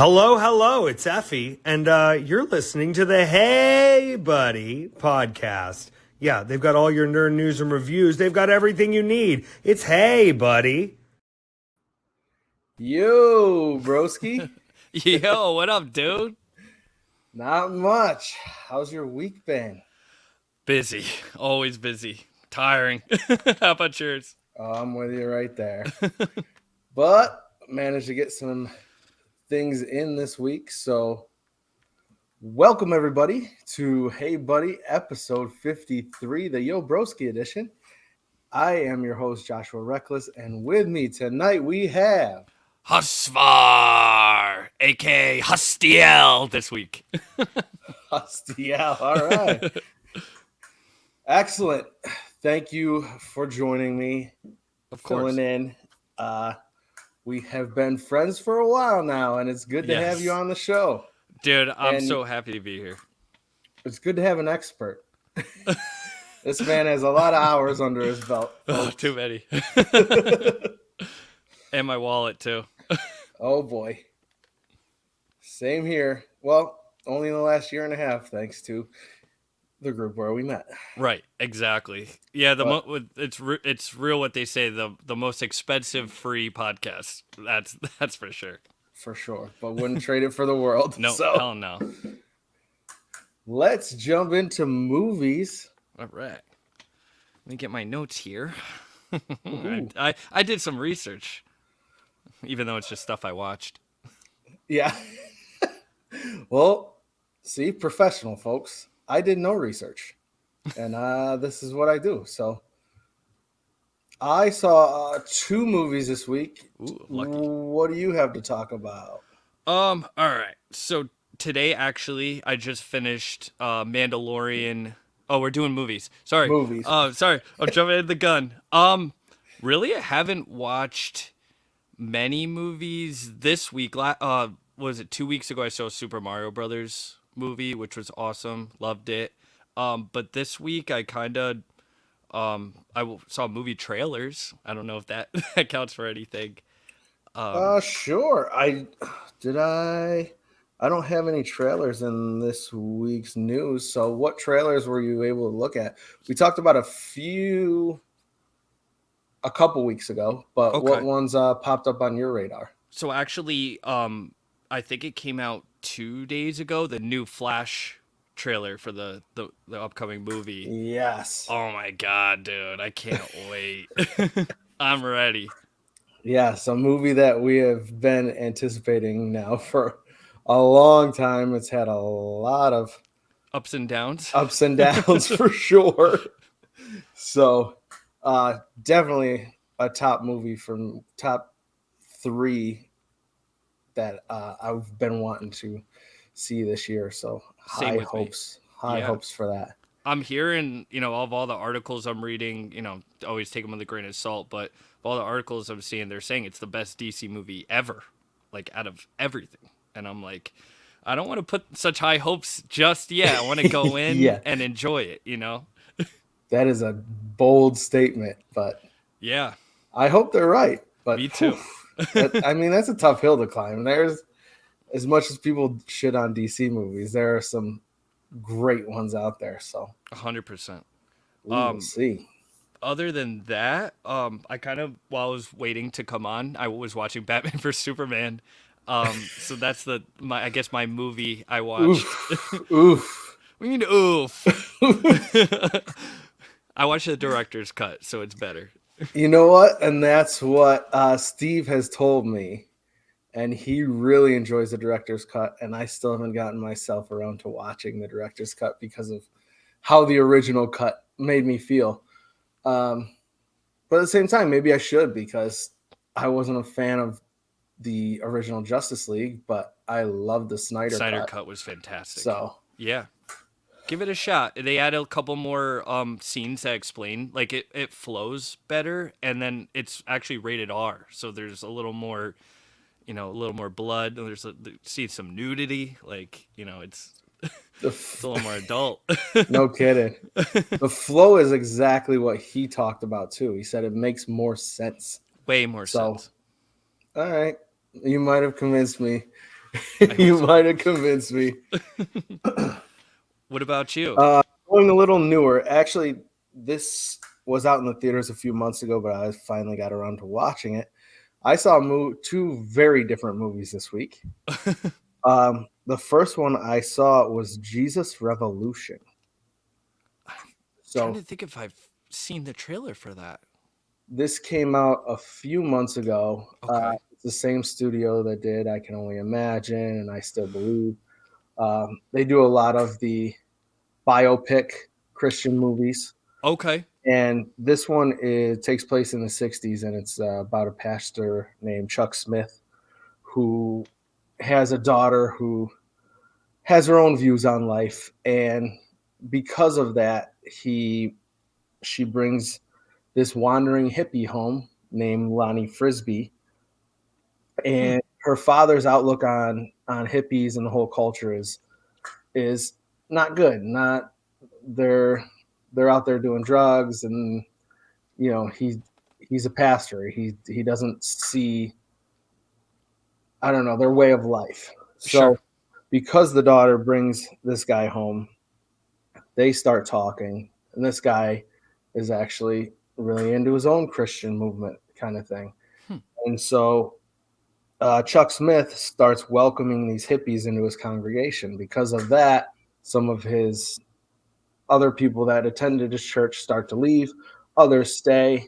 Hello, it's Effie, and you're listening to the Hey Buddy podcast. Yeah, they've got all your nerd news and reviews. They've got everything you need. It's Hey Buddy. Yo, Broski. Yo, what up, dude? Not much. How's your week been? Busy. Always busy. Tiring. How about yours? Oh, I'm with you right there. But managed to get some things in this week. So welcome everybody to Hey Buddy episode 53, the Yo Broski edition. I am your host, Joshua Reckless, and with me tonight we have Husvar, aka Hustiel, this week. Hustiel. All right. Excellent. Thank you for joining me. Of course. Filling in. We have been friends for a while now, and it's good to have you on the show. Dude, I'm so happy to be here. It's good to have an expert. This man has a lot of hours under his belt. Oh, too many. And my wallet, too. Oh, boy. Same here. Well, only in the last year and a half, thanks to the group where we met. Right, exactly. Yeah, it's real what they say, the most expensive free podcast. That's for sure. For sure, but wouldn't trade it for the world. No, so, hell no. Let's jump into movies. All right. Let me get my notes here. I did some research, even though it's just stuff I watched. Yeah. Well, see, professional folks. I did no research, and this is what I do. So I saw 2 movies this week. Ooh, lucky. What do you have to talk about? All right. So today, actually, I just finished Mandalorian. Oh, we're doing movies. Sorry. Movies. Sorry. I'm jumping in the gun. Really, I haven't watched many movies this week. Was it 2 weeks ago? I saw a Super Mario Brothers movie, which was awesome. Loved it. But this week I kind of saw movie trailers. I don't know if that counts for anything. Sure. I don't have any trailers in this week's news. So what trailers were you able to look at? We talked about a couple weeks ago, but okay. What ones popped up on your radar? So actually, I think it came out 2 days ago, the new Flash trailer for the upcoming movie. Yes. Oh my God, dude. I can't wait. I'm ready. Yes, a movie that we have been anticipating now for a long time. It's had a lot of ups and downs for sure. So definitely a top movie from top 3 that I've been wanting to see this year. So high hopes for that. I'm hearing, of all the articles I'm reading, always take them with a grain of salt, but of all the articles I'm seeing, they're saying it's the best DC movie ever, like out of everything. And I'm like, I don't want to put such high hopes just yet. I want to go in and enjoy it, That is a bold statement, but yeah, I hope they're right. But me too. That's a tough hill to climb. There's, as much as people shit on DC movies, there are some great ones out there. So 100%. We'll see. Other than that, I kind of, while I was waiting to come on, I was watching Batman vs Superman. So that's my movie I watched. Oof. What do you mean, oof? I watched the director's cut, so it's better. You know what? And that's what Steve has told me. And he really enjoys the director's cut. And I still haven't gotten myself around to watching the director's cut because of how the original cut made me feel. But at the same time, maybe I should, because I wasn't a fan of the original Justice League, but I love the Snyder cut. Snyder cut was fantastic. So yeah. Give it a shot. They added a couple more scenes that explain, like it flows better, and then it's actually rated R, so there's a little more, a little more blood. There's see some nudity, it's it's a little more adult. No kidding. The flow is exactly what he talked about too. He said it makes more sense. Way more sense. All right, you might have convinced me. I hope You so. might have convinced me. What about you? Going a little newer. Actually, this was out in the theaters a few months ago, but I finally got around to watching it. I saw two very different movies this week. The first one I saw was Jesus Revolution. Trying So to think if I've seen the trailer for that. this came out a few months ago. Okay. It's the same studio that did I Can Only Imagine and I Still Believe. They do a lot of the biopic Christian movies. Okay. And this one takes place in the 60s, and it's about a pastor named Chuck Smith who has a daughter who has her own views on life. And because of that, she brings this wandering hippie home named Lonnie Frisbee. And her father's outlook on hippies and the whole culture is not good. Not they're they're out there doing drugs, and he's a pastor. He doesn't see, I don't know, their way of life. So Sure. because the daughter brings this guy home, they start talking, and this guy is actually really into his own Christian movement kind of thing. Hmm. And so Chuck Smith starts welcoming these hippies into his congregation. Because of that, some of his other people that attended his church start to leave, others stay,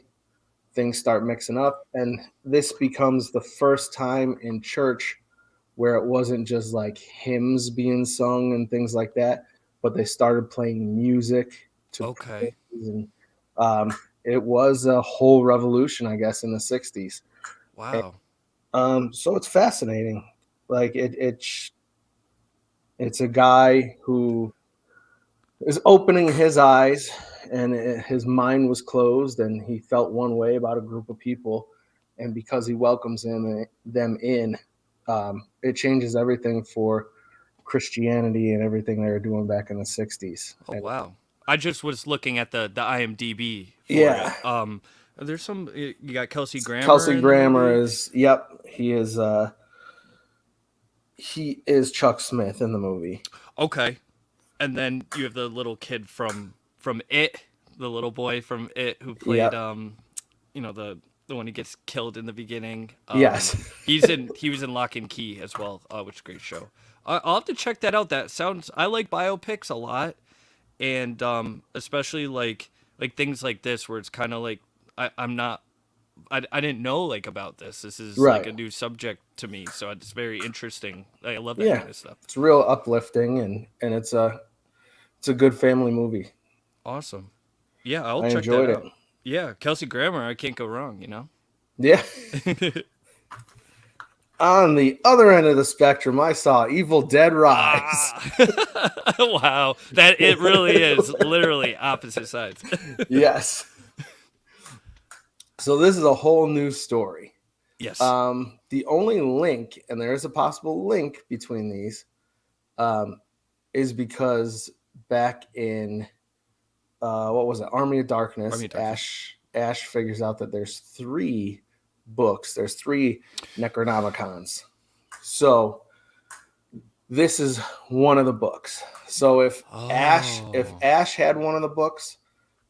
things start mixing up. And this becomes the first time in church where it wasn't just like hymns being sung and things like that, but they started playing music to Okay. praise. And it was a whole revolution, I guess, in the 60s. Wow. So it's fascinating. Like it's a guy who is opening his eyes, and his mind was closed, and he felt one way about a group of people, and because he welcomes them in, it changes everything for Christianity and everything they were doing back in the 60s. Oh And wow. I just was looking at the IMDb for it. yeah, There's some you got Kelsey Grammer Kelsey in the Grammer movie. is, yep, he is Chuck Smith in the movie. Okay. And then you have the little kid from It, the little boy from It who played Yep. the one who gets killed in the beginning. Yes. He was in Lock and Key as well, which is a great show. I'll have to check that out. That sounds, I like biopics a lot, and especially like things like this where it's kind of like I'm not I didn't know like about this. This is like a Right. new subject to me, so it's very interesting. I love that Yeah. kind of stuff. It's real uplifting, and it's a good family movie. Awesome. Yeah, I'll I check that enjoyed it. out. Yeah, Kelsey Grammer, I can't go wrong, you know? Yeah. On the other end of the spectrum, I saw Evil Dead Rise. Ah, wow. That it really is literally opposite sides. Yes. So this is a whole new story. Yes. The only link, and there is a possible link between these, is because back in what was it, Army of Darkness, Army of Darkness. Ash figures out that there's three books, there's three Necronomicons. So this is one of the books. So if Oh. Ash had one of the books,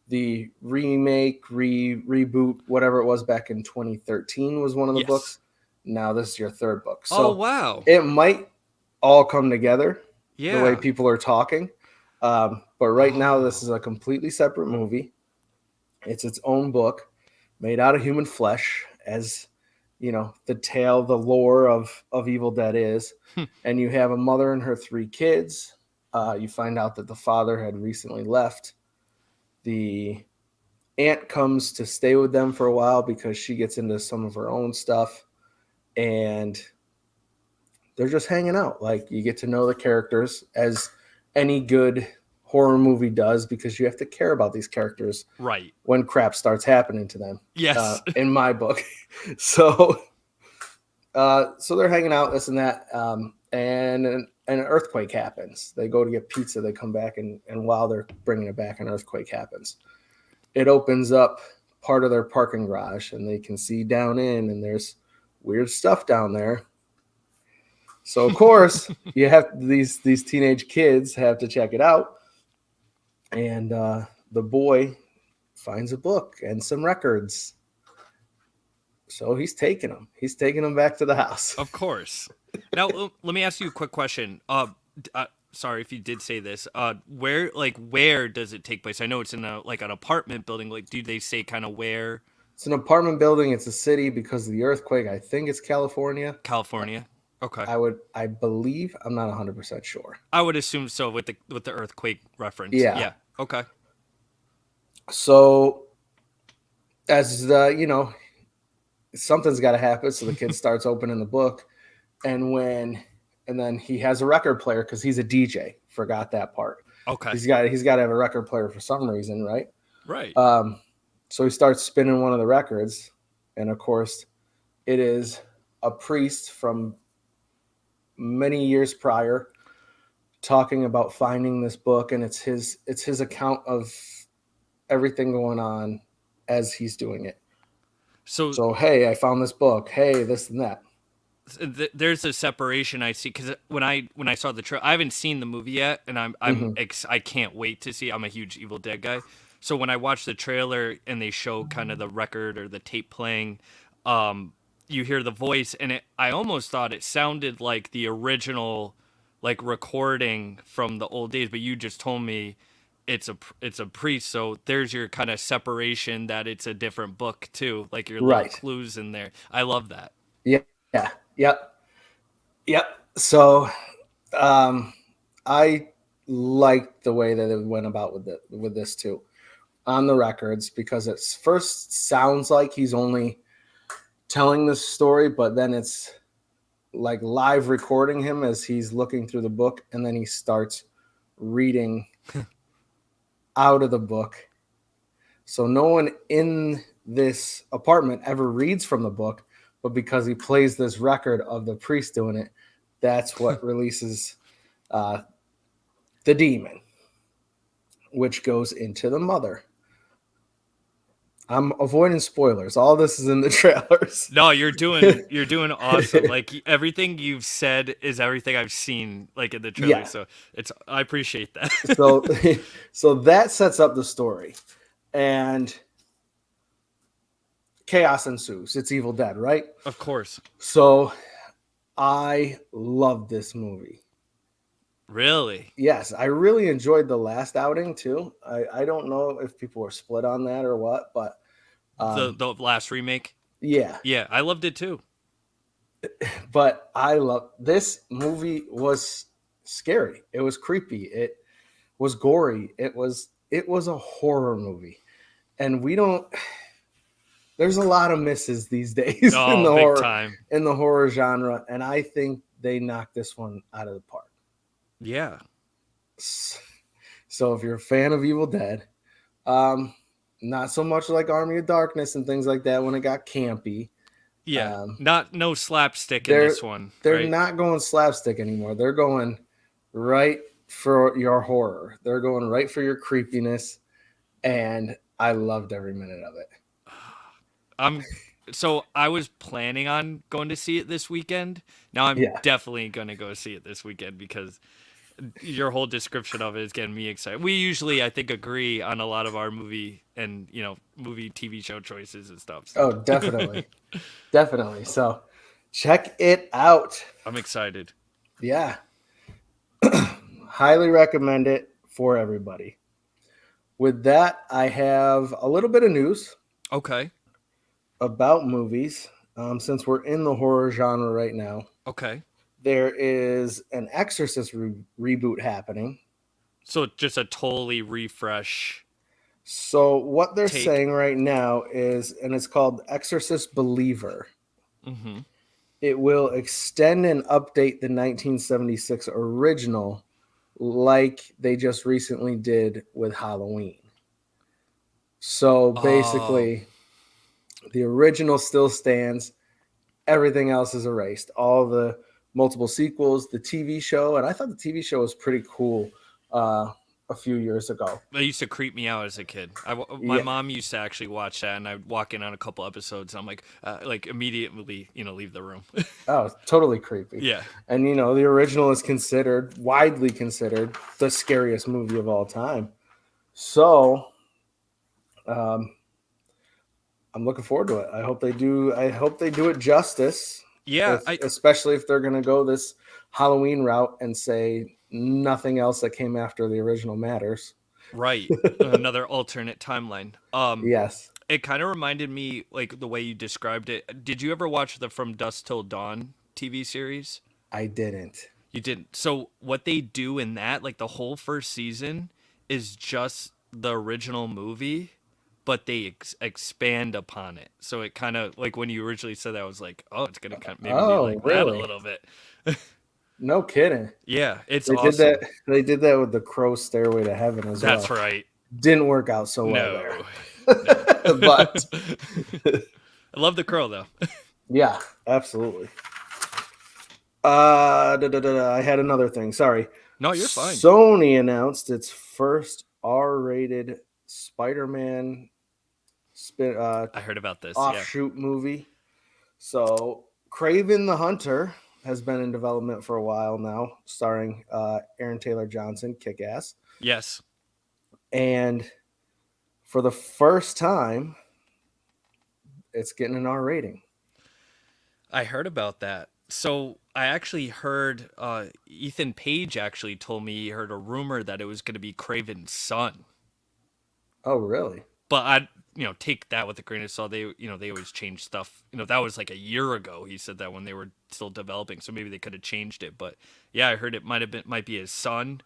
the remake, reboot, whatever it was back in 2013 was one of the Yes. books. Now this is your third book. Oh, So wow. it might all come together the way Yeah. people are talking. But right now, this Oh. is a completely separate movie. It's its own book made out of human flesh, as the tale, the lore of Evil Dead is. And you have a mother and her three kids. You find out that the father had recently left. The aunt comes to stay with them for a while because she gets into some of her own stuff, and they're just hanging out. Like, you get to know the characters, as any good horror movie does, because you have to care about these characters Right. when crap starts happening to them. Yes. In my book. So they're hanging out, this and that, and an earthquake happens. They go to get pizza. They come back, and while they're bringing it back, an earthquake happens. It opens up part of their parking garage, and they can see down in, and there's weird stuff down there. So of course you have these teenage kids have to check it out, and the boy finds a book and some records. So he's taking them. He's taking them back to the house. Of course. Now, let me ask you a quick question. Sorry if you did say this. Where does it take place? I know it's in an apartment building. Like, do they say kind of where? It's an apartment building. It's a city because of the earthquake. I think it's California. California. Okay. I believe. I'm not 100% sure. I would assume so with the earthquake reference. Yeah. Yeah. Okay. So, as something's got to happen. So the kid starts opening the book, and then he has a record player because he's a DJ. Forgot that part. Okay. He's got to have a record player for some reason, right? Right. So he starts spinning one of the records, and of course, it is a priest from many years prior talking about finding this book, and it's his account of everything going on as he's doing it. So hey, I found this book. Hey, this and that. There's a separation I see because when I saw the trailer, I haven't seen the movie yet, and I can't wait to see. I'm a huge Evil Dead guy, so when I watch the trailer and they show kind of the record or the tape playing, you hear the voice, and I almost thought it sounded like the original, like recording from the old days, but you just told me it's a priest, so there's your kind of separation that it's a different book too, like your little clues in there. I love that. Yeah. Yep. So, I liked the way that it went about with this too, on the records, because it first sounds like he's only telling this story, but then it's like live recording him as he's looking through the book, and then he starts reading out of the book. So no one in this apartment ever reads from the book, but because he plays this record of the priest doing it, that's what releases the demon, which goes into the mother. I'm avoiding spoilers. All this is in the trailers. No, you're doing awesome. Like everything you've said is everything I've seen, like in the trailer. Yeah. So I appreciate that. so that sets up the story, and chaos ensues. It's Evil Dead, right? Of course. So I love this movie. Really? Yes, I really enjoyed the last outing too. I don't know if people were split on that or what, but the last remake. Yeah, I loved it too. But I love this movie. Was scary. It was creepy. It was gory. It was a horror movie, and we don't. There's a lot of misses these days in the horror genre, and I think they knocked this one out of the park. Yeah. So if you're a fan of Evil Dead, not so much like Army of Darkness and things like that when it got campy. Yeah. No slapstick in this one. They're not going slapstick anymore. They're going right for your horror. They're going right for your creepiness, and I loved every minute of it. So I was planning on going to see it this weekend. Now I'm definitely going to go see it this weekend because your whole description of it is getting me excited. We usually, I think, agree on a lot of our movie and, movie TV show choices and stuff. So. Oh, definitely. Definitely. So check it out. I'm excited. Yeah. Highly recommend it for everybody. With that, I have a little bit of news. Okay. About movies, since we're in the horror genre right now. Okay. There is an Exorcist reboot happening. So just a totally refresh. So what they're saying right now is, and it's called Exorcist Believer. Mm-hmm. It will extend and update the 1976 original like they just recently did with Halloween. So basically, the original still stands. Everything else is erased. All the multiple sequels, the TV show, and I thought the TV show was pretty cool. a few years ago. That used to creep me out as a kid. My Yeah. mom used to actually watch that, and I'd walk in on a couple episodes, and I'm like immediately, leave the room. Oh, totally creepy. Yeah. And the original is widely considered the scariest movie of all time. So, um, I'm looking forward to it. I hope they do. I hope they do it justice. Yeah, Especially if they're going to go this Halloween route and say nothing else that came after the original matters. right. Another alternate timeline. Yes, It kind of reminded me like the way you described it. Did you ever watch the From Dusk Till Dawn TV series? I didn't. You didn't. So what they do in that, like the whole first season, is just the original movie, but they expand upon it. So it kind of like when you originally said that, I was like, oh, it's gonna kind of maybe be like that a really? little bit. No kidding. Yeah, it's They awesome. did that. They did that with the Crow Stairway to Heaven as well. That's right. Didn't work out so well No. there. But I love the Crow though. yeah, absolutely. I had another thing. Sorry. No, you're fine. Sony announced its first R-rated Spider-Man I heard about this. Yeah. offshoot movie. So, Kraven the Hunter has been in development for a while now, starring Aaron Taylor Johnson, Kick-Ass. Yes. And for the first time, it's getting an R rating. I heard about that. So I actually heard Ethan Page actually told me he heard a rumor that it was going to be Kraven's son. Oh, really? But I, take that with a grain of salt. They, they always change stuff. That was like a year ago. He said that when they were still developing, so maybe they could have changed it. But yeah, I heard it might be his son,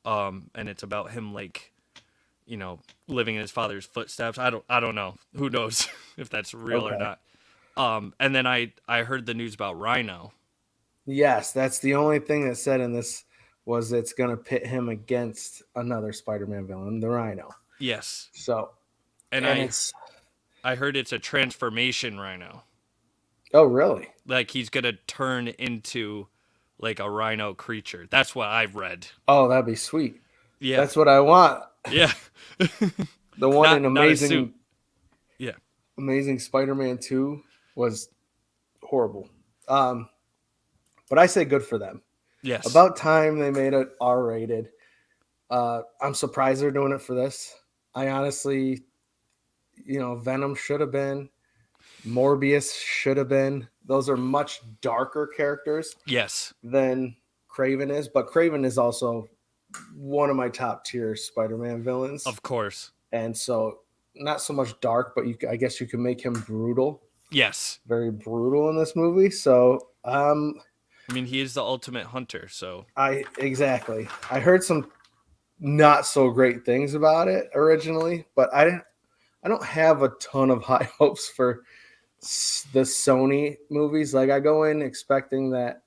and it's about him like, living in his father's footsteps. I don't know. Who knows if that's real or not. And then I heard the news about Rhino. Yes, that's the only thing that said in this was it's going to pit him against another Spider-Man villain, the Rhino. Yes. So, and I heard it's a transformation Rhino. Oh, really? Like he's going to turn into like a rhino creature. That's what I've read. Oh, that'd be sweet. Yeah. That's what I want. Yeah. The one in Amazing Yeah. Amazing Spider-Man 2 was horrible. But I say good for them. Yes. About time they made it R-rated. I'm surprised they're doing it for this. I honestly, Venom should have been. Morbius should have been. Those are much darker characters. Yes. Than Kraven is. But Kraven is also one of my top tier Spider-Man villains. Of course. And so not so much dark, but I guess you can make him brutal. Yes. Very brutal in this movie. So, I mean, he is the ultimate hunter, so. Exactly. I heard some not so great things about it originally, but I don't have a ton of high hopes for the Sony movies. Like I go in expecting that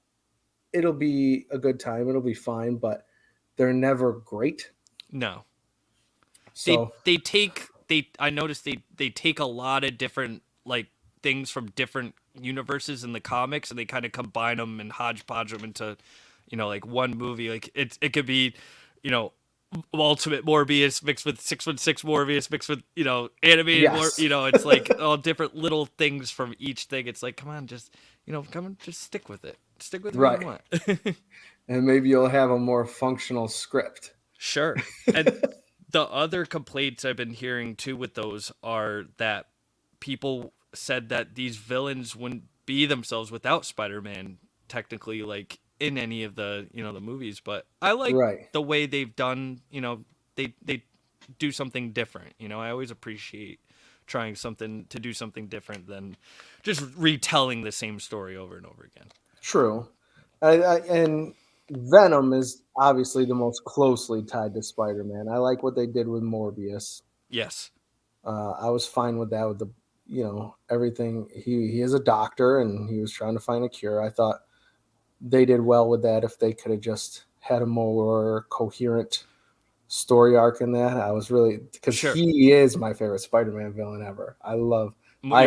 it'll be a good time, it'll be fine, but they're never great. No. So I noticed they take a lot of different like things from different universes in the comics and they kind of combine them and hodgepodge them into like one movie. Like it could be Ultimate Morbius mixed with 616 Morbius mixed with animated. Yes. It's like all different little things from each thing. It's like, come on, just just stick with it. Stick with what you want. And maybe you'll have a more functional script. Sure. And the other complaints I've been hearing too with those are that people said that these villains wouldn't be themselves without Spider-Man technically, like in any of the the movies. But I like the way they've done. They do something different. I always appreciate trying to do something different than just retelling the same story over and over again. True. And Venom is obviously the most closely tied to Spider-Man. I like what they did with Morbius. Yes. I was fine with that, with the everything. He is a doctor and he was trying to find a cure. I thought they did well with that. If they could have just had a more coherent story arc in that, I was really, because he is my favorite Spider-Man villain ever. You're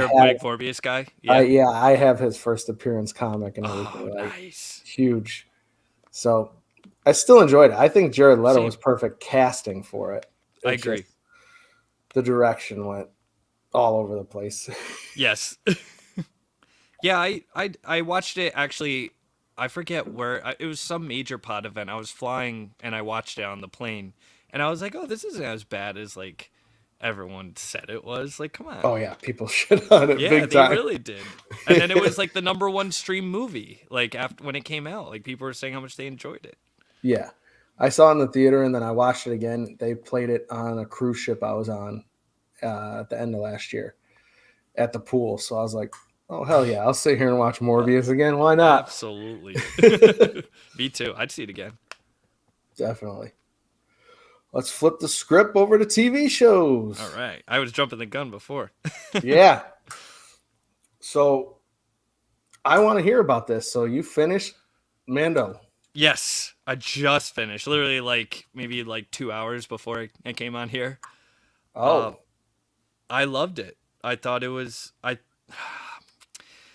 a big Morbius guy. I have his first appearance comic and everything. Oh, nice. Huge. So I still enjoyed it. I think Jared Leto Same. was perfect casting for it. I It's agree. just the direction went all over the place. Yes. Yeah, I watched it actually. I forget where it was, some major pod event. I was flying and I watched it on the plane, and I was like, "Oh, this isn't as bad as like everyone said it was." Like, come on. Oh yeah, people shit on it Yeah, big they time. really did. And then it was like the number one stream movie. Like after when it came out, like people were saying how much they enjoyed it. Yeah. I saw it in the theater and then I watched it again. They played it on a cruise ship I was on at the end of last year at the pool. So I was like, oh, hell yeah. I'll sit here and watch Morbius again. Why not? Absolutely. Me too. I'd see it again. Definitely. Let's flip the script over to TV shows. All right. I was jumping the gun before. Yeah. So I want to hear about this. So you finished Mando. Yes, I just finished. Literally, like maybe like 2 hours before I came on here. Oh. I loved it. I thought it was I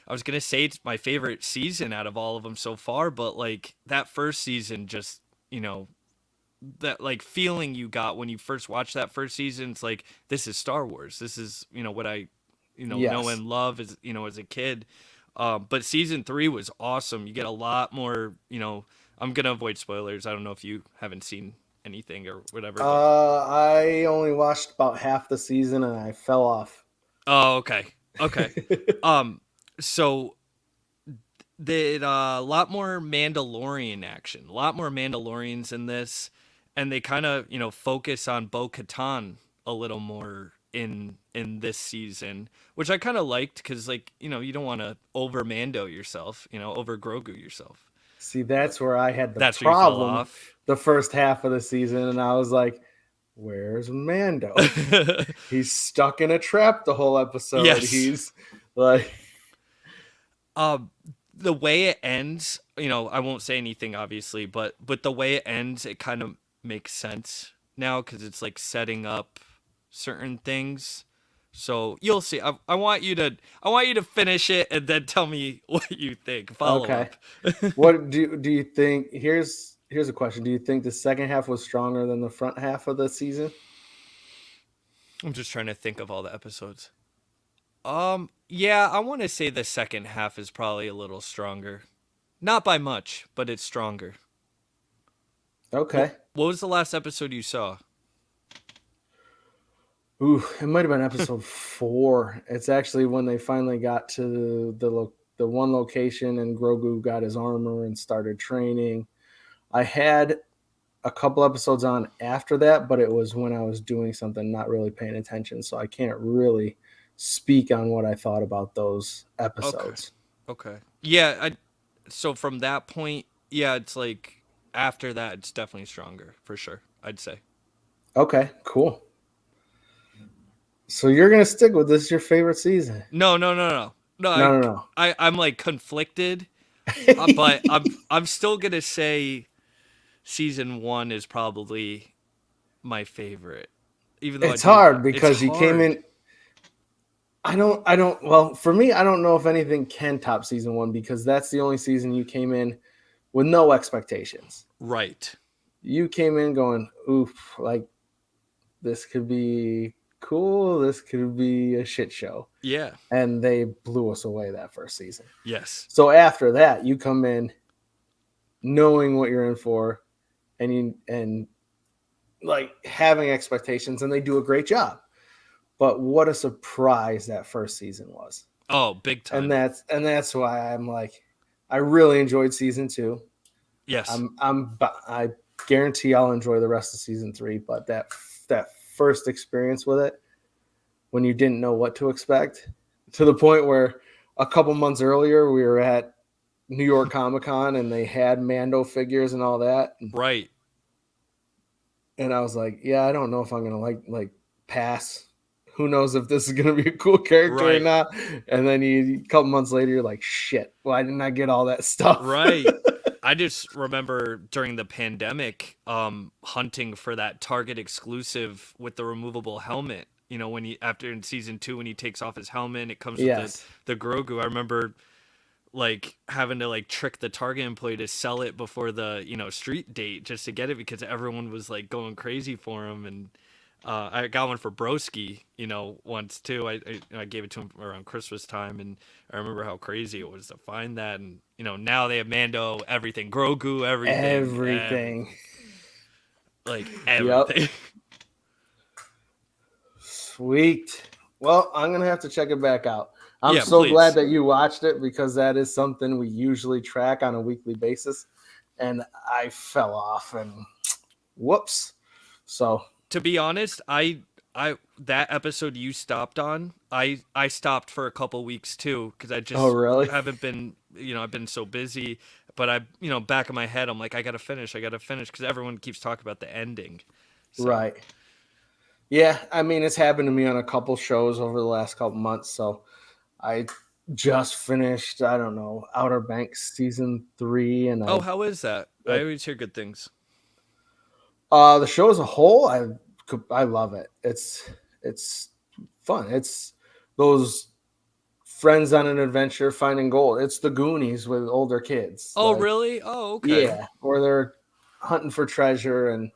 was gonna say it's my favorite season out of all of them so far, but like that first season, just that like feeling you got when you first watched that first season. It's like, this is Star Wars. This is what I know Yes. and love as as a kid. But season 3 was awesome. You get a lot more. I'm gonna avoid spoilers. I don't know if you haven't seen anything or whatever. But... I only watched about half the season and I fell off. Oh, okay. So they a lot more Mandalorian action, a lot more Mandalorians in this, and they kind of focus on Bo-Katan a little more in this season, which I kind of liked because like you don't want to over Mando yourself, over Grogu yourself. See, that's where I had the That's where you fell problem off. the first half of the season, and I was like, where's Mando? He's stuck in a trap the whole episode. Yes. He's like, the way it ends, I won't say anything obviously, but the way it ends, it kind of makes sense now because it's like setting up certain things. So you'll see. I want you to finish it and then tell me what you think. Follow okay. up. What do you think? Here's a question. Do you think the second half was stronger than the front half of the season? I'm just trying to think of all the episodes. Yeah, I want to say the second half is probably a little stronger. Not by much, but it's stronger. Okay. What was the last episode you saw? Ooh, it might have been episode 4. It's actually when they finally got to the one location and Grogu got his armor and started training. I had a couple episodes on after that, but it was when I was doing something, not really paying attention. So I can't really speak on what I thought about those episodes. Okay. Yeah, so from that point, yeah, it's like after that it's definitely stronger for sure, I'd say. Okay, cool. So you're gonna stick with this your favorite season? No. No. I'm like conflicted, but I'm still gonna say season 1 is probably my favorite. Even though It's hard because you came hard. in. I don't. Well, for me, I don't know if anything can top season 1 because that's the only season you came in with no expectations. Right. You came in going, oof, like this could be cool. This could be a shit show. Yeah. And they blew us away that first season. Yes. So after that, you come in knowing what you're in for and like having expectations, and they do a great job. But what a surprise that first season was. Oh, big time. And that's why I'm like, I really enjoyed season 2. Yes. I guarantee I'll enjoy the rest of season 3. But that first experience with it, when you didn't know what to expect, to the point where a couple months earlier we were at New York Comic-Con and they had Mando figures and all that. Right. And I was like, yeah, I don't know if I'm gonna like pass. Who knows if this is gonna be a cool character or not? And then a couple months later, you're like, shit, why didn't I get all that stuff? Right. I just remember during the pandemic, hunting for that Target exclusive with the removable helmet. When after in season 2, when he takes off his helmet, it comes with the Grogu. I remember like having to like trick the Target employee to sell it before the street date just to get it because everyone was like going crazy for him. And I got one for Broski, once too. I gave it to him around Christmas time, and I remember how crazy it was to find that. And now they have Mando, everything, Grogu, everything, Everything. like Yep. everything. Sweet. Well, I'm gonna have to check it back out. I'm Yeah, so please. glad that you watched it because that is something we usually track on a weekly basis, and I fell off and whoops. So To be honest, I that episode you stopped on, I stopped for a couple weeks too because I oh just really? haven't been, I've been so busy. But back of my head, I'm like, I gotta finish because everyone keeps talking about the ending. So Right. Yeah, I mean it's happened to me on a couple shows over the last couple months. So I just finished, I don't know, Outer Banks season 3, and oh, how is that? I uh, always hear good things. the show as a whole, I love it. It's fun. It's those friends on an adventure finding gold. It's the Goonies with older kids. Oh, Like, really? Oh, okay. yeah, or they're hunting for treasure, and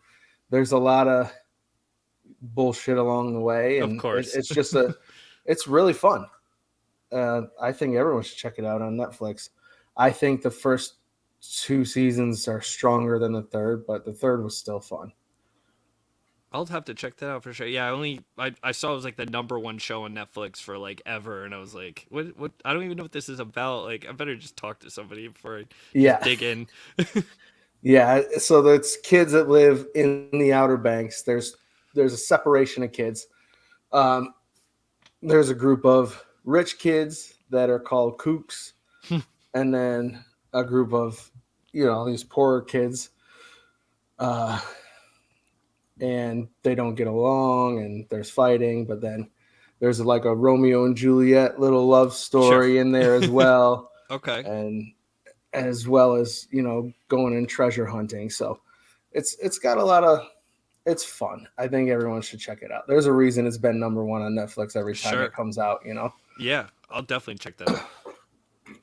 there's a lot of bullshit along the way, Of and course. it's really fun. I think everyone should check it out on Netflix. I think the first 2 seasons are stronger than the third, but the third was still fun. I'll have to check that out for sure. Yeah, I saw it was like the number one show on Netflix for like ever, and I was like, what? I don't even know what this is about. Like, I better just talk to somebody before I just Yeah. dig in. Yeah, so there's kids that live in the Outer Banks. There's a separation of kids. Um, there's a group of rich kids that are called kooks, and then a group of these poorer kids, uh, and they don't get along, and there's fighting. But then there's like a Romeo and Juliet little love Sure. story in there as well, Okay. and as well as going and treasure hunting. So it's got a lot of it's fun. I think everyone should check it out. There's a reason it's been number one on Netflix every time Sure. it comes out. Yeah, I'll definitely check that out.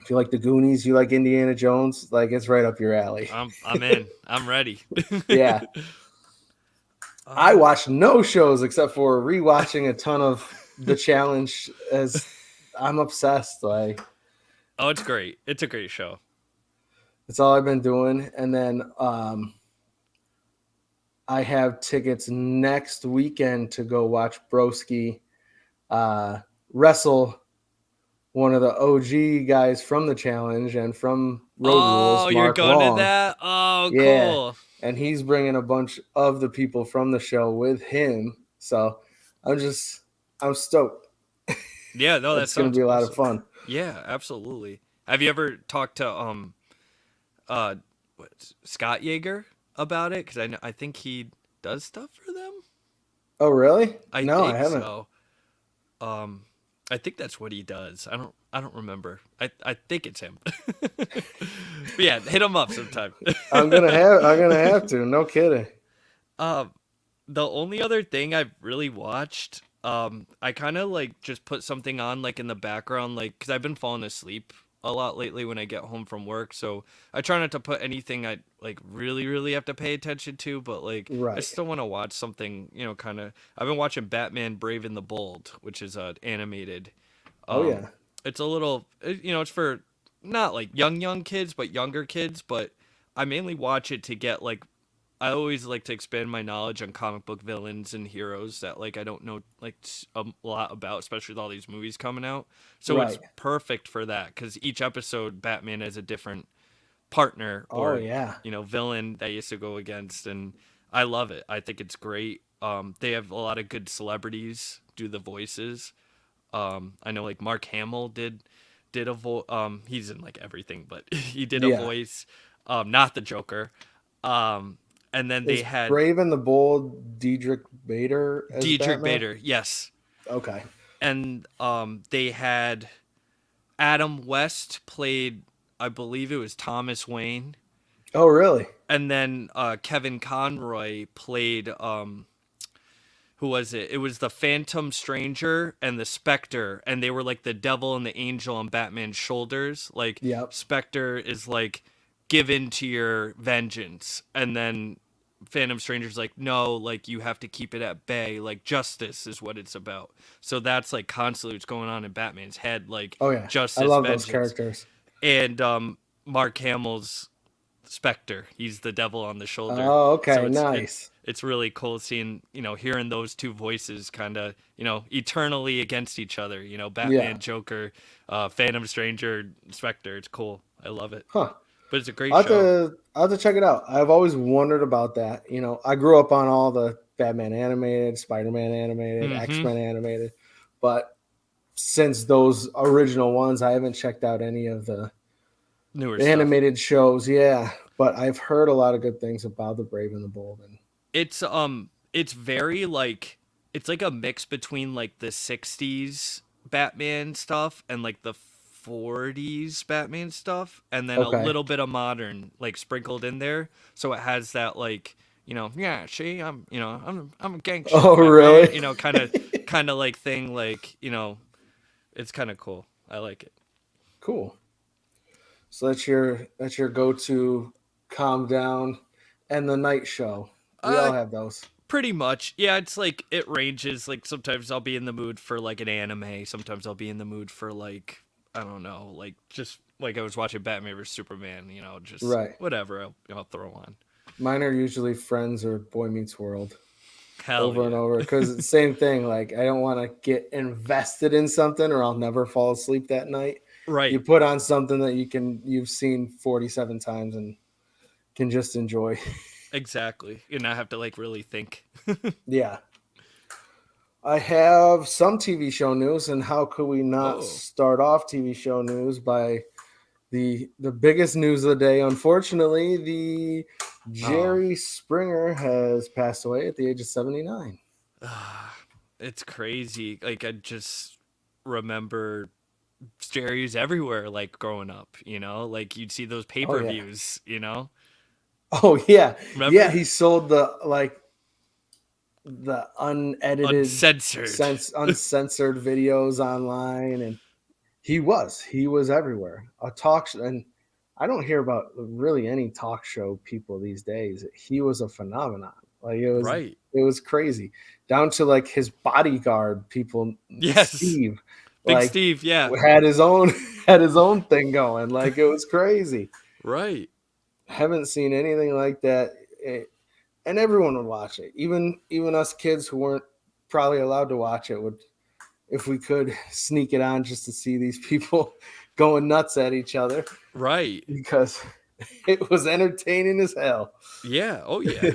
If you like the Goonies, you like Indiana Jones, like it's right up your alley. I'm in. I'm ready. Yeah. I watch no shows except for rewatching a ton of The Challenge as I'm obsessed. Like Oh, it's great. It's a great show. it's all I've been doing. And then I have tickets next weekend to go watch Broski wrestle one of the OG guys from The Challenge and from Road Rules, You're Mark going Long. to that? Oh, Yeah. cool. And he's bringing a bunch of the people from the show with him. So I'm stoked. Yeah, no, that It's going to sounds be a lot awesome. of fun. Yeah, absolutely. Have you ever talked to uh Scott Yeager about it? Because I think he does stuff for them. Oh, really? I No, I think haven't. so. I think that's what he does. I don't remember. I think it's him. But yeah, hit him up sometime. I'm gonna have to. No kidding. The only other thing I've really watched, I kind of like just put something on like in the background, like because I've been falling asleep a lot lately when I get home from work, so I try not to put anything I like really have to pay attention to, but like I Right. still want to watch something, kind of. I've been watching Batman: Brave and the Bold, which is animated. Oh yeah. It's a little, it's for not like young kids, but younger kids. But I mainly watch it to get like, I always like to expand my knowledge on comic book villains and heroes that like I don't know like a lot about, especially with all these movies coming out. So it's Right. perfect for that because each episode Batman has a different partner Oh or yeah. villain that he has to go against, and I love it. I think it's great. They have a lot of good celebrities do the voices. I know like Mark Hamill did a voice. He's in like everything, but he did a Yeah. voice. Not the Joker. And then they Is had Brave and the Bold Diedrich Bader as Diedrich Batman? Bader, yes, Okay. and they had Adam West played, I believe it was Thomas Wayne, Oh really? and then Kevin Conroy played who was it? It was the Phantom Stranger and the Spectre, and they were like the devil and the angel on Batman's shoulders. Like Yep. Spectre is like, give in to your vengeance, and then Phantom Stranger's like, no, like you have to keep it at bay. Like justice is what it's about. So that's like constantly what's going on in Batman's head, like Oh yeah, I justice, love those vengeance. characters. And Mark Hamill's Spectre, he's the devil on the shoulder. Oh, So okay, nice. it's really cool seeing, hearing those two voices kind of, eternally against each other. Batman, Yeah. Joker, Phantom Stranger, Spectre. It's cool. I love it. Huh. But it's a great I'll have, show. I'll have to check it out. I've always wondered about that. I grew up on all the Batman animated, Spider-Man animated, Mhm. X-Men animated, but since those original ones, I haven't checked out any of the Newer stuff. animated shows. Yeah, but I've heard a lot of good things about the Brave and the Bold. And It's very like, it's like a mix between like the 60s Batman stuff and like the 40s Batman stuff, and then a okay, little bit of modern like sprinkled in there, so it has that like, yeah, see, I'm a gangster. Oh, really? Kind of like thing, like, it's kind of cool. I like it. cool. So that's your go-to calm down and the night show. We all have those. Pretty much. Yeah, it's like it ranges. Like sometimes I'll be in the mood for like an anime. Sometimes I'll be in the mood for like, I don't know, like just like I was watching Batman vs Superman, just Right. whatever I'll throw on. Mine are usually Friends or Boy Meets World. Hell over yeah. and over, because it's the same thing. Like, I don't want to get invested in something or I'll never fall asleep that night. Right. You put on something that you've seen 47 times and can just enjoy. Exactly. And not have to like really think. Yeah. I have some TV show news, and how could we not start off TV show news by the biggest news of the day? Unfortunately, the Jerry Springer has passed away at the age of 79. It's crazy. Like I just remember Jerry's everywhere, like growing up, like you'd see those pay-per-views, Oh yeah. Remember? Yeah, he sold the unedited, uncensored videos online, and he was everywhere. A talk show, and I don't hear about really any talk show people these days. He was a phenomenon. Like it was crazy. Down to like his bodyguard people. Yes. Steve. Big Steve, yeah. Had his own thing going. Like it was crazy. Right. Haven't seen anything like that. And everyone would watch it. Even us kids who weren't probably allowed to watch it would, if we could, sneak it on just to see these people going nuts at each other. Right. Because it was entertaining as hell. Yeah. Oh yeah.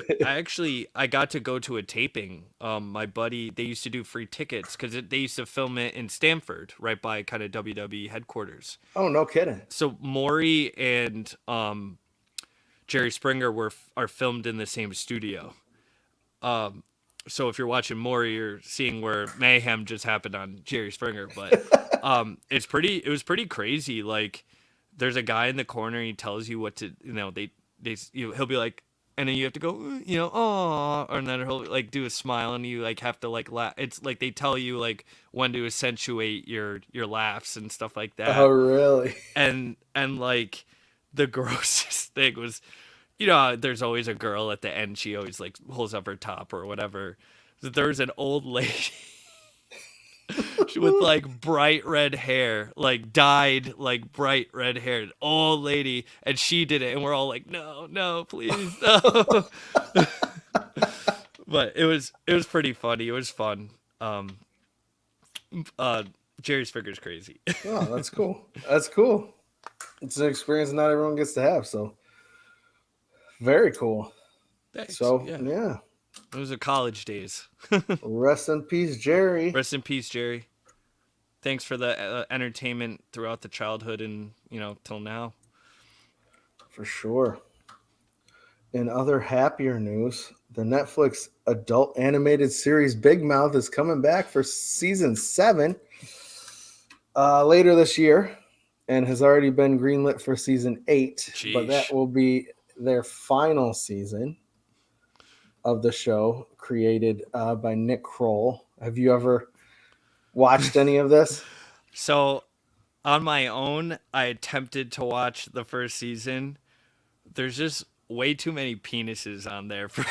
I got to go to a taping. My buddy, they used to do free tickets because they used to film it in Stamford, right by kind of WWE headquarters. Oh, no kidding. So Maury and Jerry Springer are filmed in the same studio. So if you're watching Maury, you're seeing where mayhem just happened on Jerry Springer. But it was pretty crazy. Like there's a guy in the corner, and he tells you what to, he'll be like, and then you have to go, oh, and then he'll like do a smile, and you like have to like laugh. It's like they tell you like when to accentuate your laughs and stuff like that. Oh, really? And like the grossest thing was, there's always a girl at the end. She always like holds up her top or whatever. There's an old lady with like bright red hair, like dyed like bright red hair, old lady, and she did it, and we're all like, no, please, no. But it was pretty funny. It was fun. Jerry Springer's crazy. Oh, that's cool. That's cool. It's an experience not everyone gets to have, so very cool. Thanks. So yeah. Those are college days. Rest in peace, Jerry. Rest in peace, Jerry. Thanks for the entertainment throughout the childhood and, till now. For sure. In other happier news, the Netflix adult animated series Big Mouth is coming back for season 7 later this year, and has already been greenlit for season 8. Jeez. But that will be their final season. of the show, created by Nick Kroll. Have you ever watched any of this? So on my own, I attempted to watch the first season. There's just way too many penises on there for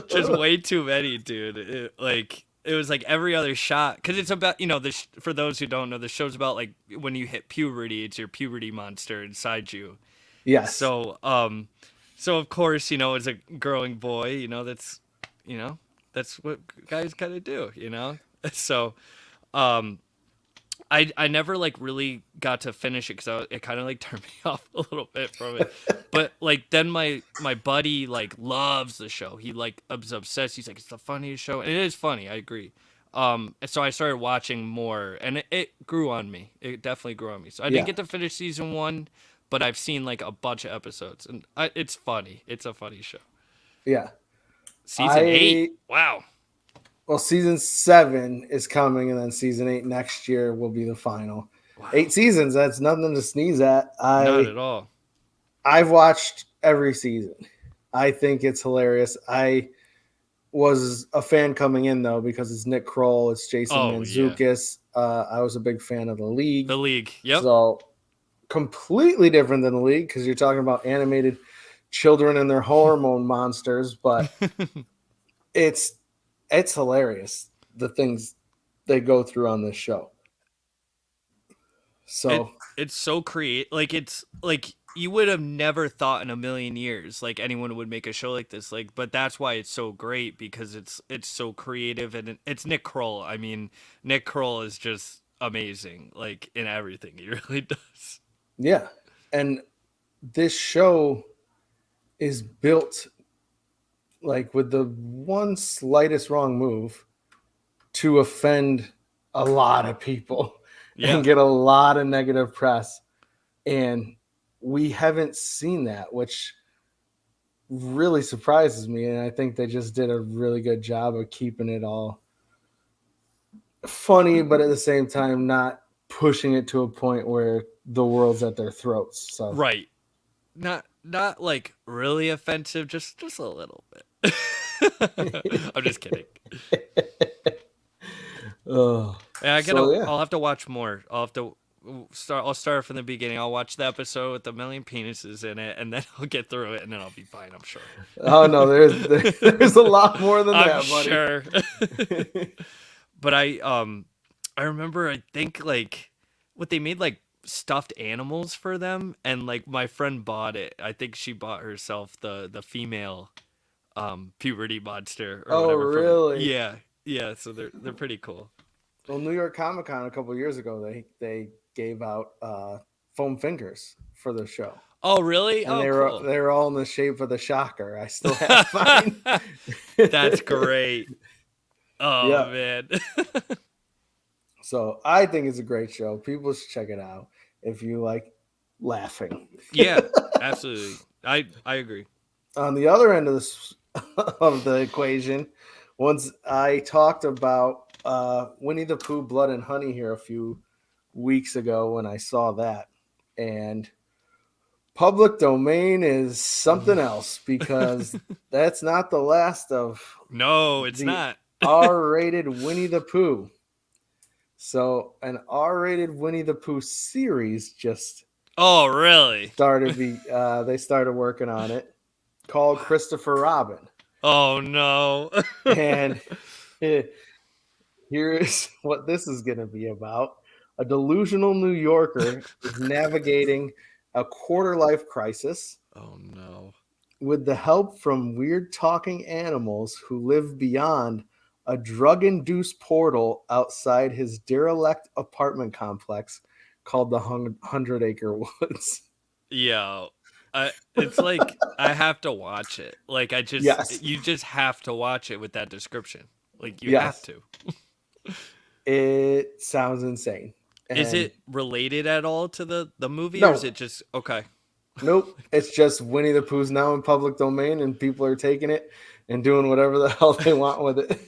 just way too many, dude. It was like every other shot because it's about for those who don't know, the show's about like when you hit puberty, it's your puberty monster inside you. Yes. So of course, as a growing boy, that's what guys kind of do. So um I never like really got to finish it because it kind of like turned me off a little bit from it. But like then my buddy like loves the show. He like is obsessed. He's like, it's the funniest show, and it is funny. I agree. And so I started watching more, and it grew on me. It definitely grew on me. So I Yeah. didn't get to finish season 1, but I've seen like a bunch of episodes, and it's funny. It's a funny show. Yeah. Season 8. Wow. Well, season 7 is coming, and then season 8 next year will be the final. Wow. 8 seasons. That's nothing to sneeze at. Not at all. I've watched every season. I think it's hilarious. I was a fan coming in, though, because it's Nick Kroll, it's Jason Mantzoukas. Yeah. I was a big fan of The League. The League, yep. So completely different than The League because you're talking about animated children and their hormone monsters, but it's hilarious, the things they go through on this show. So it's so creative. Like it's like you would have never thought in a million years like anyone would make a show like this. Like, but that's why it's so great because it's so creative and it's Nick Kroll. I mean, Nick Kroll is just amazing, like in everything he really does. Yeah, and this show is built like with the one slightest wrong move to offend a lot of people and get a lot of negative press. And we haven't seen that, which really surprises me. And I think they just did a really good job of keeping it all funny, but at the same time, not pushing it to a point where the world's at their throats. So right. Not like really offensive, just a little bit. I'm just kidding. I'll have to watch more. I'll start from the beginning. I'll watch the episode with the million penises in it, and then I'll get through it, and then I'll be fine. I'm sure. Oh no, there's a lot more than that, buddy. Sure. But I remember I think like what they made like stuffed animals for them, and like my friend bought it. I think she bought herself the female puberty monster or whatever. Really? Yeah. So they're pretty cool. Well, New York Comic Con a couple of years ago, they gave out foam fingers for the show. Oh, really? And cool. They were all in the shape of the Shocker. I still have mine. That's great. Oh yeah. Man. So I think it's a great show. People should check it out if you like laughing. Yeah, absolutely. I agree. On the other end of this of the equation, once I talked about Winnie the Pooh, Blood and Honey here a few weeks ago when I saw that, and public domain is something else because that's not the last of it's not R-rated Winnie the Pooh. So an R-rated Winnie the Pooh series just really they started working on it, called Christopher Robin. Oh no. And here's what this is going to be about. A delusional New Yorker is navigating a quarter-life crisis. Oh, no. With the help from weird talking animals who live beyond a drug-induced portal outside his derelict apartment complex called the 100-Acre Woods. Yeah. It's like I have to watch it. Like you just have to watch it with that description. Like you have to. It sounds insane. Is it related at all to the movie? No. Or is it just okay? Nope. It's just Winnie the Pooh's now in public domain and people are taking it and doing whatever the hell they want with it.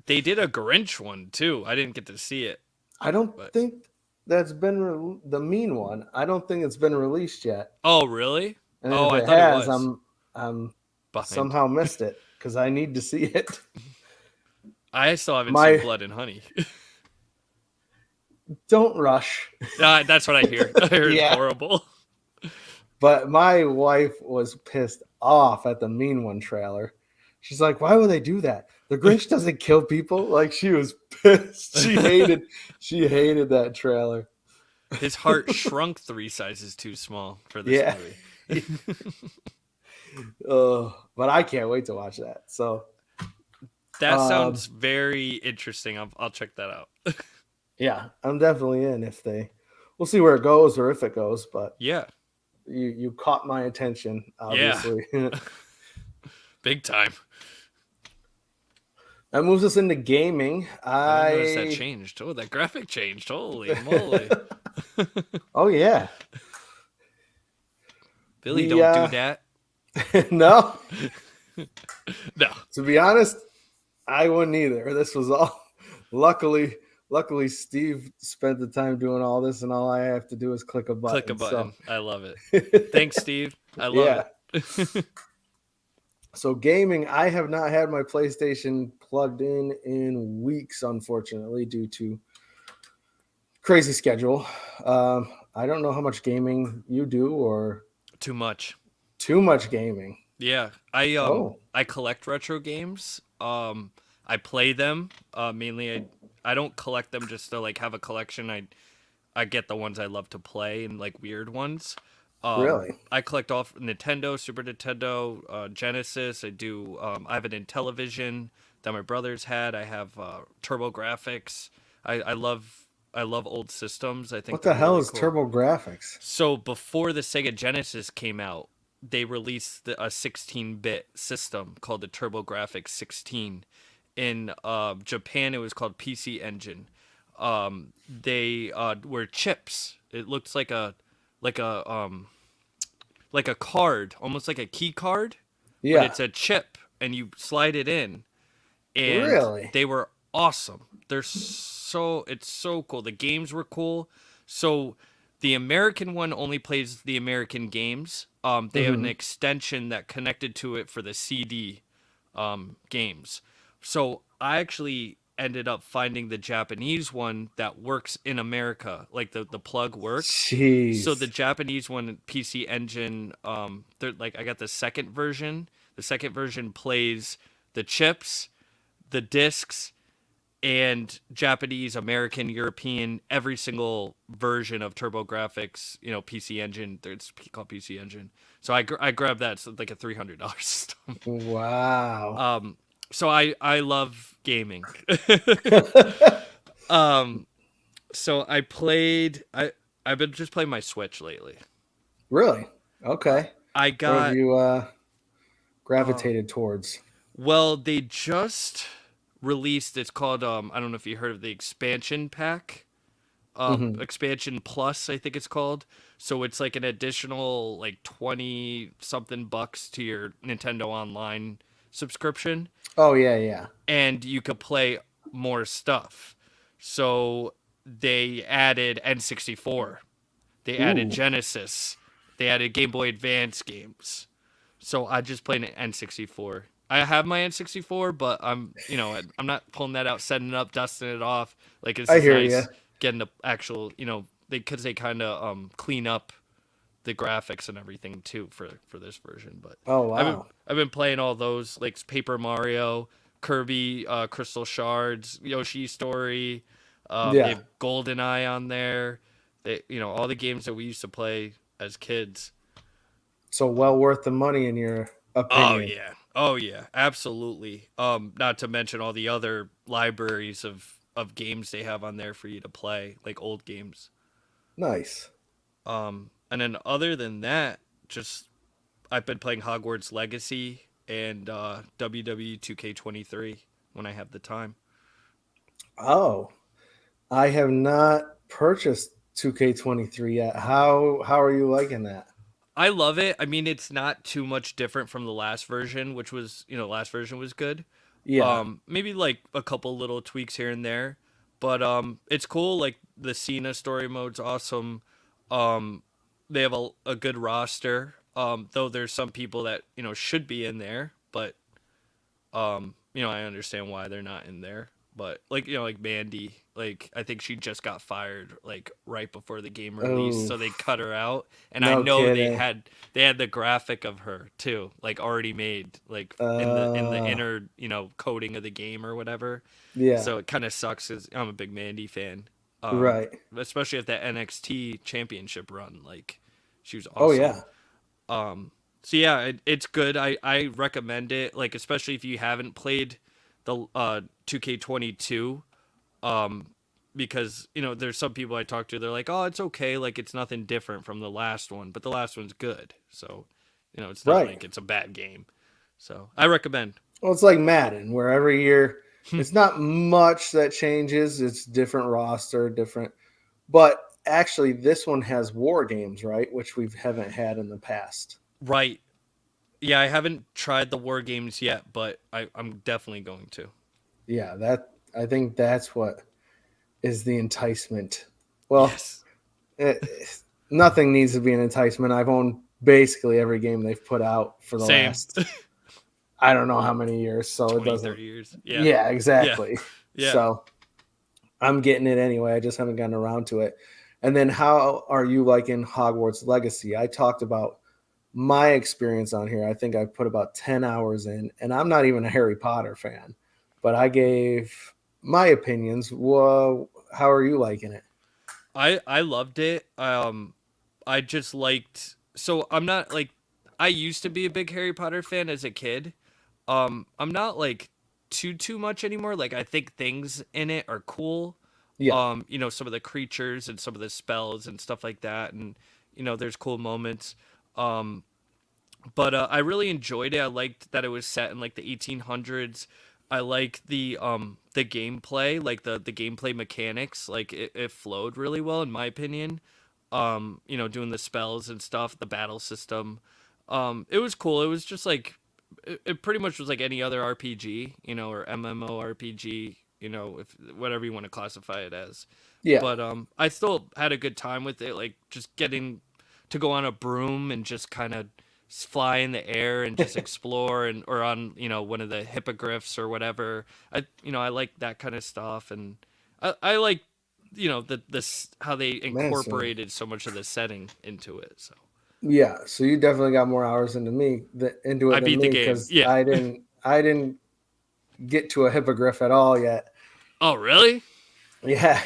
They did a Grinch one too. I didn't get to see it. I don't think that's been the mean one. I don't think it's been released yet. Oh, really? And I if it thought has, it was. I'm behind. somehow missed it because I need to see it. I still haven't seen My Blood and Honey. don't rush. That's what I hear. I heard it's Yeah. horrible. But my wife was pissed off at the Mean One trailer. She's like, "Why would they do that? The Grinch doesn't kill people." Like she was pissed. She hated that trailer. His heart shrunk 3 sizes too small for this Yeah. movie. But I can't wait to watch that. So That sounds very interesting. I'll check that out. yeah, I'm definitely in we'll see where it goes or if it goes, but Yeah. you caught my attention, obviously. Yeah. Big time. That moves us into gaming. I noticed that changed. Oh, that graphic changed. Holy moly. Oh yeah. Billy, don't do that. No. No. To be honest, I wouldn't either. This was all luckily Steve spent the time doing all this and all I have to do is click a button. Click a button. So. I love it. Thanks, Steve. I love it. So gaming, I have not had my PlayStation plugged in weeks, unfortunately, due to crazy schedule. I don't know how much gaming you do or too much gaming. Yeah, I collect retro games. I play them mainly. I don't collect them just to like have a collection. I get the ones I love to play and like weird ones. Really? I collect all Nintendo, Super Nintendo, Genesis. I do. I have an Intellivision that my brothers had. I have TurboGrafx. I love old systems. I think. What the hell really is cool. TurboGrafx? So before the Sega Genesis came out, they released a 16-bit system called the TurboGrafx 16. In Japan, it was called PC Engine. They were chips. It looks like a card, almost like a key card. Yeah. But it's a chip, and you slide it in. And really? They were awesome. It's so cool. The games were cool. So the American one only plays the American games. They have an extension that connected to it for the CD games. So I actually ended up finding the Japanese one that works in America. Like the plug works. Jeez. So the Japanese one, PC Engine, they're like, I got the second version. The second version plays the chips, the discs, and Japanese, American, European, every single version of TurboGrafx, PC Engine. It's called PC Engine. So I grabbed that. It's like a $300 system. Wow. So I love gaming. So I played. I've been just playing my Switch lately. Really? Okay. I got. What have you gravitated towards? Well, they just released. It's called. I don't know if you heard of the expansion pack. Expansion Plus, I think it's called. So it's like an additional like 20 something bucks to your Nintendo Online subscription. Oh yeah. And you could play more stuff. So they added N64. They added Genesis. They added Game Boy Advance games. So I just played an N64. I have my N64, but I'm not pulling that out, setting it up, dusting it off. Like it's nice getting the actual, because they kind of clean up the graphics and everything too for this version. But oh wow, I've been playing all those like Paper Mario, Kirby, Crystal Shards, Yoshi Story. They have GoldenEye on there. They, all the games that we used to play as kids. So well worth the money in your opinion. Oh yeah, absolutely. Not to mention all the other libraries of games they have on there for you to play, like old games. Nice. And then other than that, just I've been playing Hogwarts Legacy and WWE 2K23 when I have the time. Oh, I have not purchased 2K23 yet. How are you liking that? I love it. I mean, it's not too much different from the last version, which was, last version was good. Yeah. Maybe like a couple little tweaks here and there, but it's cool. Like the Cena story mode's awesome. They have a good roster. Though there's some people that should be in there, but I understand why they're not in there. But like Mandy, like I think she just got fired like right before the game released, Oh, so they cut her out. And I no know kidding. they had the graphic of her too, like already made, like in the Uh, inner coding of the game or whatever. yeah, So it kind of sucks because I'm a big Mandy fan, right. especially at that NXT championship run. Like she was Oh awesome. yeah, So yeah, it's good. I recommend it. Like especially if you haven't played the 2K22, um, because there's some people I talk to. They're like, oh, it's okay. Like it's nothing different from the last one, but the last one's good. So it's not right. like it's a bad game. So I recommend. Well, it's like Madden, where every year it's not much that changes. It's different roster, different. But actually, this one has war games, right? Which we haven't had in the past. Right. Yeah, I haven't tried the war games yet, but I'm definitely going to. Yeah, that I think that's what is the enticement. Well, Yes. it, nothing needs to be an enticement. I've owned basically every game they've put out for the Same. last I don't know how many years, so it 20, doesn't. 30 years. Yeah. Yeah, Yeah. exactly. Yeah. So I'm getting it anyway. I just haven't gotten around to it. And then, how are you liking Hogwarts Legacy? I talked about my experience on here. I think I put about 10 hours in, and I'm not even a Harry Potter fan, but I gave my opinions. Well, how are you liking it? I loved it. I just liked. So I'm not like I used to be a big Harry Potter fan as a kid. I'm not like too much anymore. Like I think things in it are cool. Yeah, Some of the creatures and some of the spells and stuff like that, and there's cool moments. Um, but I really enjoyed it. I liked that it was set in like the 1800s. I like the gameplay, like the gameplay mechanics. Like it flowed really well in my opinion. Doing the spells and stuff, the battle system. It was cool. It was just like it pretty much was like any other RPG, or MMORPG, if whatever you want to classify it as. yeah. But I still had a good time with it, like just getting to go on a broom and just kind of fly in the air and just explore and or on one of the hippogriffs or whatever. I like that kind of stuff, and I like the this how they Man, so incorporated so much of the setting into it. So yeah, so you definitely got more hours into I it than beat the me game. because Yeah. I didn't get to a hippogriff at all yet. Oh really? Yeah,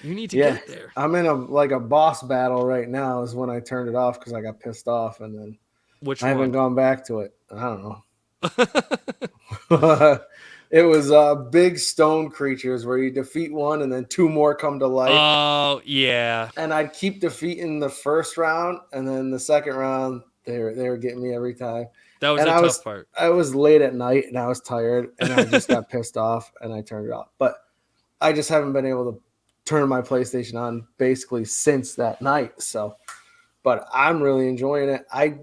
You need to yeah. get there. I'm in a boss battle right now is when I turned it off because I got pissed off and then Which I haven't one? gone back to it. I don't know. It was big stone creatures where you defeat one and then two more come to life. Oh yeah, And I'd keep defeating the first round and then the second round they were getting me every time. that was And a I tough was part. I was late at night and I was tired and I just got pissed off and I turned it off. But I just haven't been able to turn my PlayStation on basically since that night. So, but I'm really enjoying it. I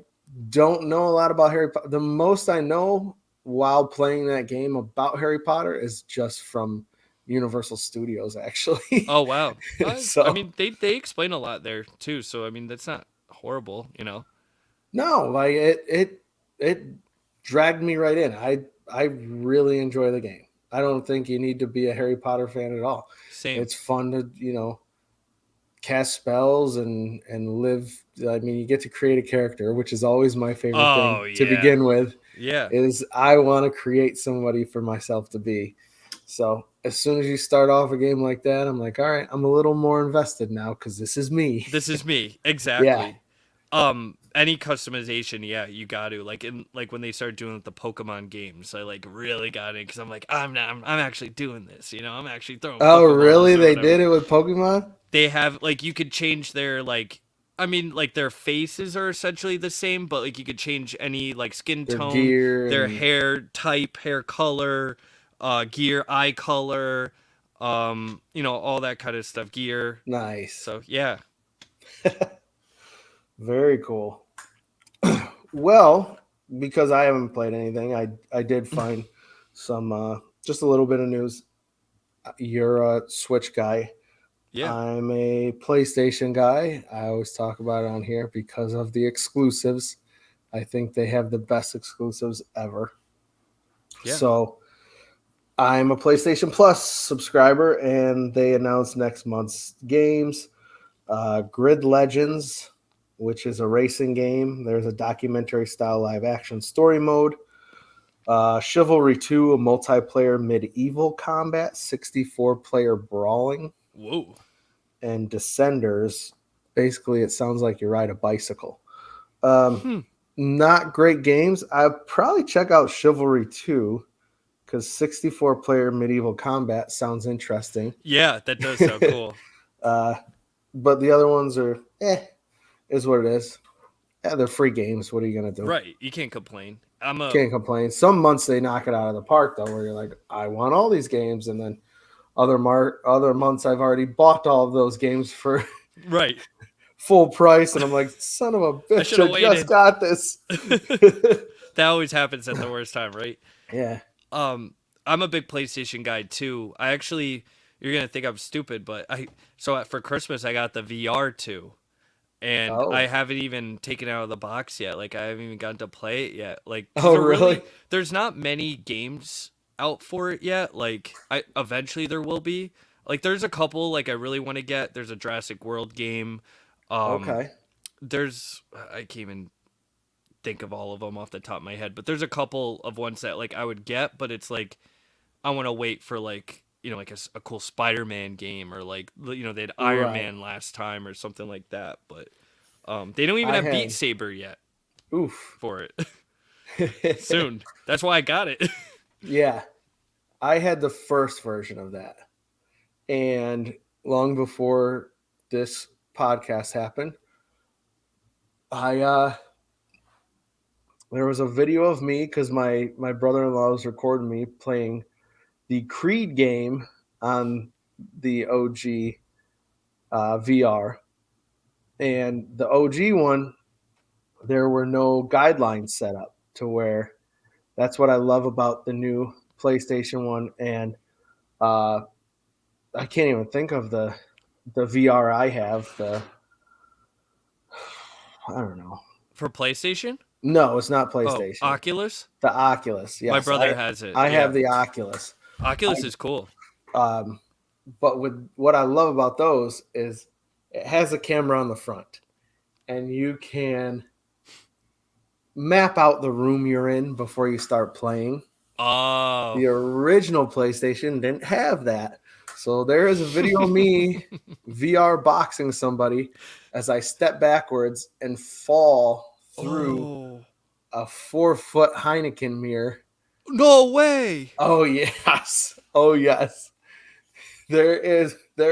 don't know a lot about Harry Potter. The most I know while playing that game about Harry Potter is just from Universal Studios, actually. Oh wow. I So mean, they explain a lot there too. So I mean, that's not horrible. no, like it dragged me right in. I really enjoy the game. I don't think you need to be a Harry Potter fan at all. Same. It's fun to, cast spells and live. I mean, you get to create a character, which is always my favorite Oh thing to yeah, begin with. yeah. Is I want to create somebody for myself to be. So as soon as you start off a game like that, I'm like, all right, I'm a little more invested now because this is me. This is me Yeah, exactly. Any customization, yeah, you got to like when they started doing the Pokemon games, I like really got it because I'm like I'm actually doing this. I'm actually throwing oh, Pokeballs really? or They did whatever. it with Pokemon? They have like you could change their like. I mean, like their faces are essentially the same, but like you could change any like skin Their tone, gear their and hair type, hair color, gear, eye color, all that kind of stuff, gear. nice. So yeah. Very cool. Well, because I haven't played anything, I did find some just a little bit of news. You're a Switch guy. Yeah. I'm a PlayStation guy. I always talk about it on here because of the exclusives. I think they have the best exclusives ever. Yeah. So I'm a PlayStation Plus subscriber, and they announced next month's games. Grid Legends, which is a racing game. There's a documentary style live action story mode. Chivalry 2, a multiplayer medieval combat, 64 player brawling. Whoa. And Descenders. Basically, it sounds like you ride a bicycle. Not great games. I'd probably check out Chivalry 2 because 64 player medieval combat sounds interesting. Yeah, that does sound cool. But the other ones are is what it is. Yeah, they're free games. What are you gonna do? Right. You can't complain. Can't complain. Some months they knock it out of the park though, where you're like, I want all these games, and then other months I've already bought all of those games for right. full price, and I'm like, son of a bitch, should've I just waited. got this. That always happens at the worst time, right? Yeah. I'm a big PlayStation guy too. I actually, you're gonna think I'm stupid, but for Christmas I got the VR 2, and I haven't even taken it out of the box yet. Like I haven't even gotten to play it yet. Like, really? There's not many games out for it yet. Like eventually there will be. Like there's a couple like I really want to get. There's a Jurassic World game. Okay. I can't even think of all of them off the top of my head, but there's a couple of ones that like I would get, but it's like I want to wait for like like a cool Spider-Man game, or like they had Iron Man last time or something like that. But they don't even have Beat Saber yet. Oof. For it. Soon. That's why I got it. Yeah. I had the first version of that. And long before this podcast happened, there was a video of me because my brother-in-law was recording me playing the Creed game on the OG VR. And the OG one, there were no guidelines set up to where that's what I love about the new PlayStation one. And I can't even think of the VR I have. I don't know. For PlayStation? No, it's not PlayStation. Oh, Oculus? The Oculus, yes. My brother has it. I have the Oculus. Oculus is cool. But with what I love about those is it has a camera on the front, and you can map out the room you're in before you start playing. Oh. The original PlayStation didn't have that. So there is a video of me VR boxing somebody as I step backwards and fall through a 4-foot Heineken mirror. No way. Oh yes. Oh yes. There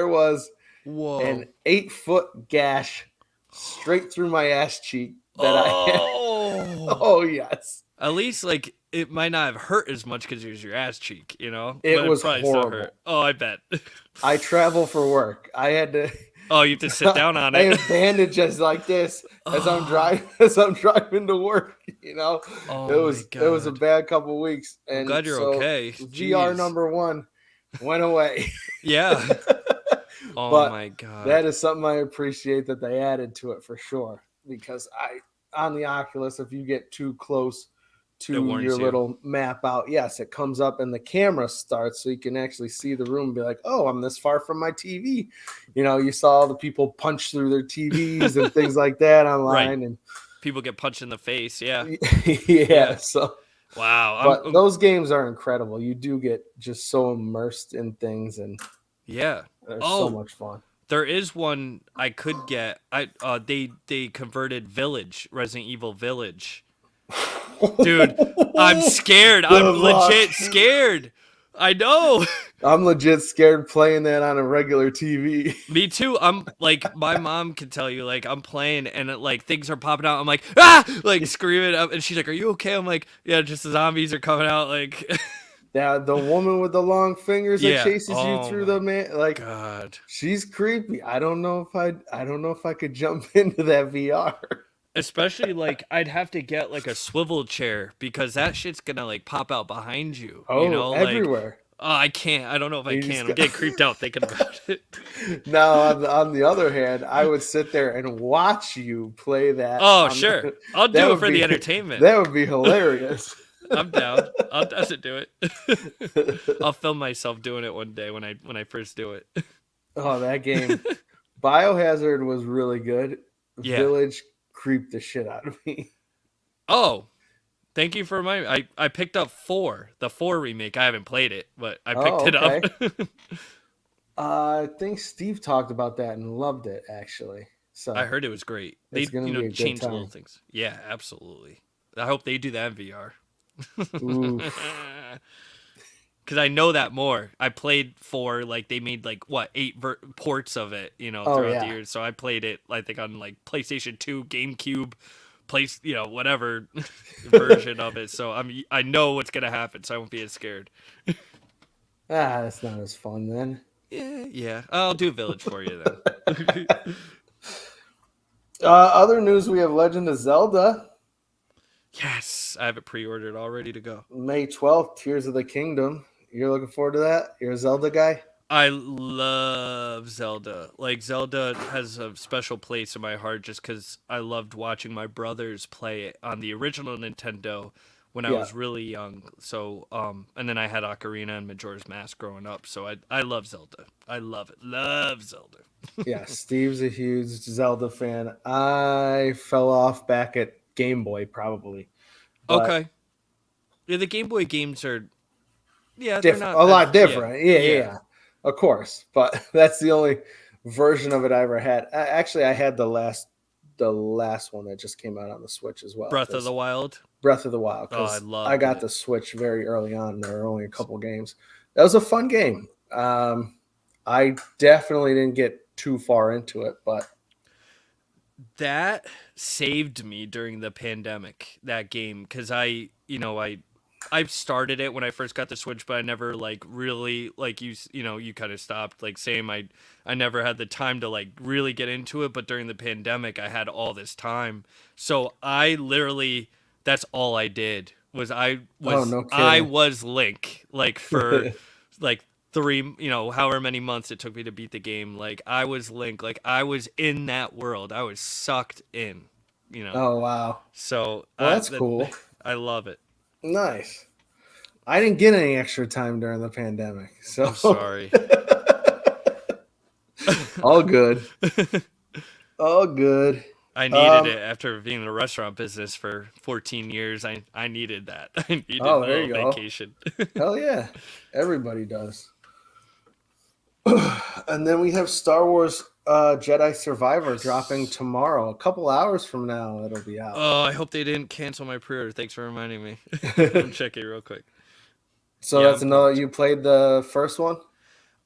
was an 8-foot gash straight through my ass cheek that I had. Oh yes. At least like it might not have hurt as much because it was your ass cheek, It but was probably horrible. Still hurt. Oh, I bet. I travel for work. I had to. Oh, you have to sit down on it. I have bandages like this as I'm driving to work. Oh, it was a bad couple weeks. And I'm glad you're okay. VR number 1 went away. Yeah. Oh but my god. That is something I appreciate that they added to it for sure. Because on the Oculus, if you get too close to your little map out, yes, it comes up and the camera starts so you can actually see the room and be like, oh, I'm this far from my TV. You saw all the people punch through their TVs and things like that online. Right. And people get punched in the face. Yeah. Yeah. So wow. But those games are incredible. You do get just so immersed in things, and yeah, they're so much fun. There is one I could get. They converted Resident Evil Village. Dude, I'm scared. I'm legit scared. I know. I'm legit scared playing that on a regular TV. Me too. I'm like, my mom can tell you, like, I'm playing and like things are popping out. I'm like, ah, like screaming up, and she's like, "Are you okay?" I'm like, "Yeah, just the zombies are coming out." Like, yeah, the woman with the long fingers that chases you through the like, God, she's creepy. I don't know if I could jump into that VR. Especially like I'd have to get like a swivel chair because that shit's gonna like pop out behind you. Oh, everywhere. I can't. I don't know if I You can. just I'm got- getting creeped out thinking about it. Now, on the other hand, I would sit there and watch you play that. Oh, sure. I'll that do it would for be the entertainment. that would be hilarious. I'm down. I'll doesn't do it. I'll film myself doing it one day when I first do it. Oh, that game, Biohazard was really good. Yeah. Village creeped the shit out of me. Oh, thank you for reminding me. I picked up 4, the 4 remake. I haven't played it, but I picked Oh, it okay. up. I think Steve talked about that and loved it, actually. So I heard it was great. They, it's gonna be a good changed time. little things. Yeah, absolutely. I hope they do that in VR. Ooh. Because I know that more. I played 4, like they made like what 8 ports of it, Oh, throughout yeah. the years. So I played it, I think on like PlayStation 2, GameCube, whatever version of it. So I know what's gonna happen, so I won't be as scared. That's not as fun then. Yeah. I'll do Village for you then. Other news: we have Legend of Zelda, Yes, I have it pre-ordered, all ready to go. May 12th. Tears of the Kingdom. You're looking forward to that? You're a Zelda guy. I love Zelda. Like Zelda has a special place in my heart just because I loved watching my brothers play it on the original Nintendo when I Yeah. was really young. So, and then I had Ocarina and Majora's Mask growing up. So I love Zelda. I love it. Love Zelda. Yeah, Steve's a huge Zelda fan. I fell off back at Game Boy, probably. But Okay. Yeah, the Game Boy games are, they're not a lot as- different. Yeah, of course. But that's the only version of it I ever had. Actually, I had the last one that just came out on the Switch as well. Breath of the Wild. Breath of the Wild. Oh, I 'Cause loved I got it. the Switch very early on. There were only a couple games. That was a fun game. I definitely didn't get too far into it, but That saved me during the pandemic, that game, because I started it when I first got the Switch, but I never like really like you kind of stopped, like same. I never had the time to like really get into it, but during the pandemic I had all this time. So I literally, that's all I did was no I kidding. was Link, like for like 3, however many months it took me to beat the game. Like I was Link, like I was in that world. I was sucked in. Oh wow. So Well, that's cool. I love it. Nice. I didn't get any extra time during the pandemic, so I'm sorry. all good. All good. I needed it after being in the restaurant business for 14 years. I needed that. I needed a There you little go. vacation. Hell yeah. Everybody does. And then we have Star Wars Jedi Survivor dropping tomorrow. A couple hours from now, it'll be out. Oh, I hope they didn't cancel my pre-order. Thanks for reminding me. I'm checking real quick. So Yeah, that's I'm another. pumped. You played the first one?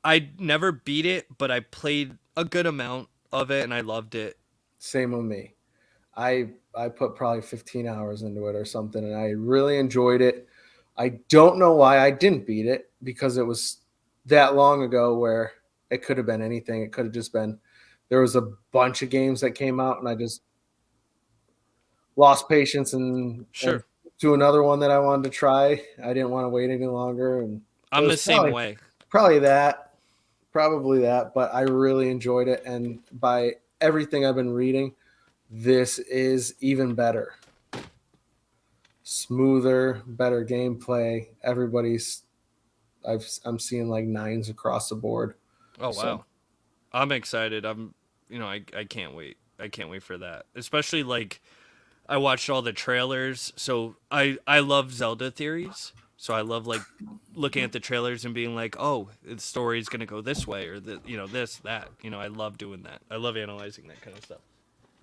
I never beat it, but I played a good amount of it and I loved it. Same with me. I put probably 15 hours into it or something, and I really enjoyed it. I don't know why I didn't beat it, because it was that long ago where it could have been anything. It could have just been there was a bunch of games that came out, and I just lost patience and Sure. to another one that I wanted to try. I didn't want to wait any longer, and I'm it the was same way. probably that, but I really enjoyed it, and by everything I've been reading, this is even better. Smoother, better gameplay. I'm seeing like 9s across the board. Oh, wow. So- I'm excited. I can't wait. I can't wait for that. Especially like I watched all the trailers. So I love Zelda theories. So I love like looking at the trailers and being like, oh, the story's going to go this way or this, that. I love doing that. I love analyzing that kind of stuff.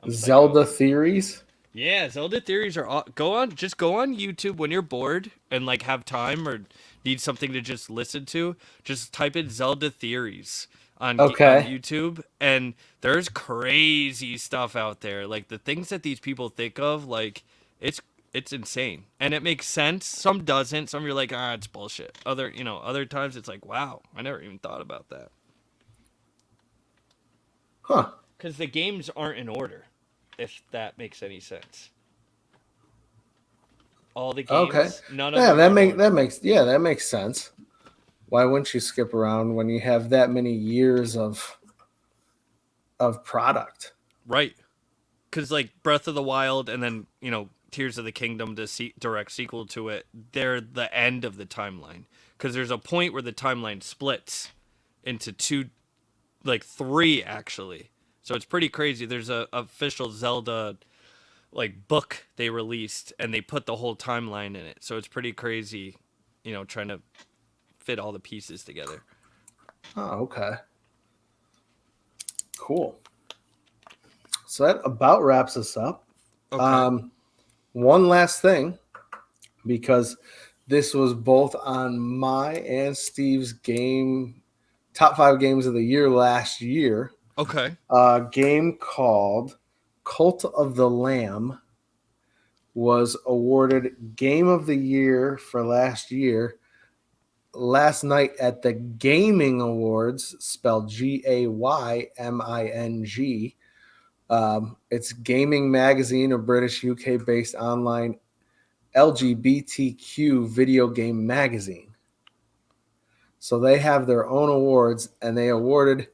I'm psyched Zelda out. theories. Yeah, Zelda theories are go on YouTube when you're bored and like have time or need something to just listen to. Just type in Zelda theories on YouTube, and there's crazy stuff out there. Like the things that these people think of, like it's insane, and it makes sense. Some doesn't. Some you're like, it's bullshit. Other times it's like, wow, I never even thought about that. Huh. Because the games aren't in order, if that makes any sense. All the games, Okay. none of Yeah, them. that makes sense. why wouldn't you skip around when you have that many years of product? Right. Because like Breath of the Wild and then, you know, Tears of the Kingdom, the direct sequel to it, they're the end of the timeline. Because there's a point where the timeline splits into two, like three actually. So it's pretty crazy. There's a official Zelda like book they released, and they put the whole timeline in it. So it's pretty crazy, you know, trying to fit all the pieces together. Oh, okay. Cool. So that about wraps us up. Okay. One last thing, because this was both on my and Steve's top 5 games of the year last year. Okay. A game called Cult of the Lamb was awarded Game of the Year for last year. Last night at the Gaming Awards, spelled Gayming. It's gaming magazine, a British UK based online LGBTQ video game magazine. So they have their own awards, and they awarded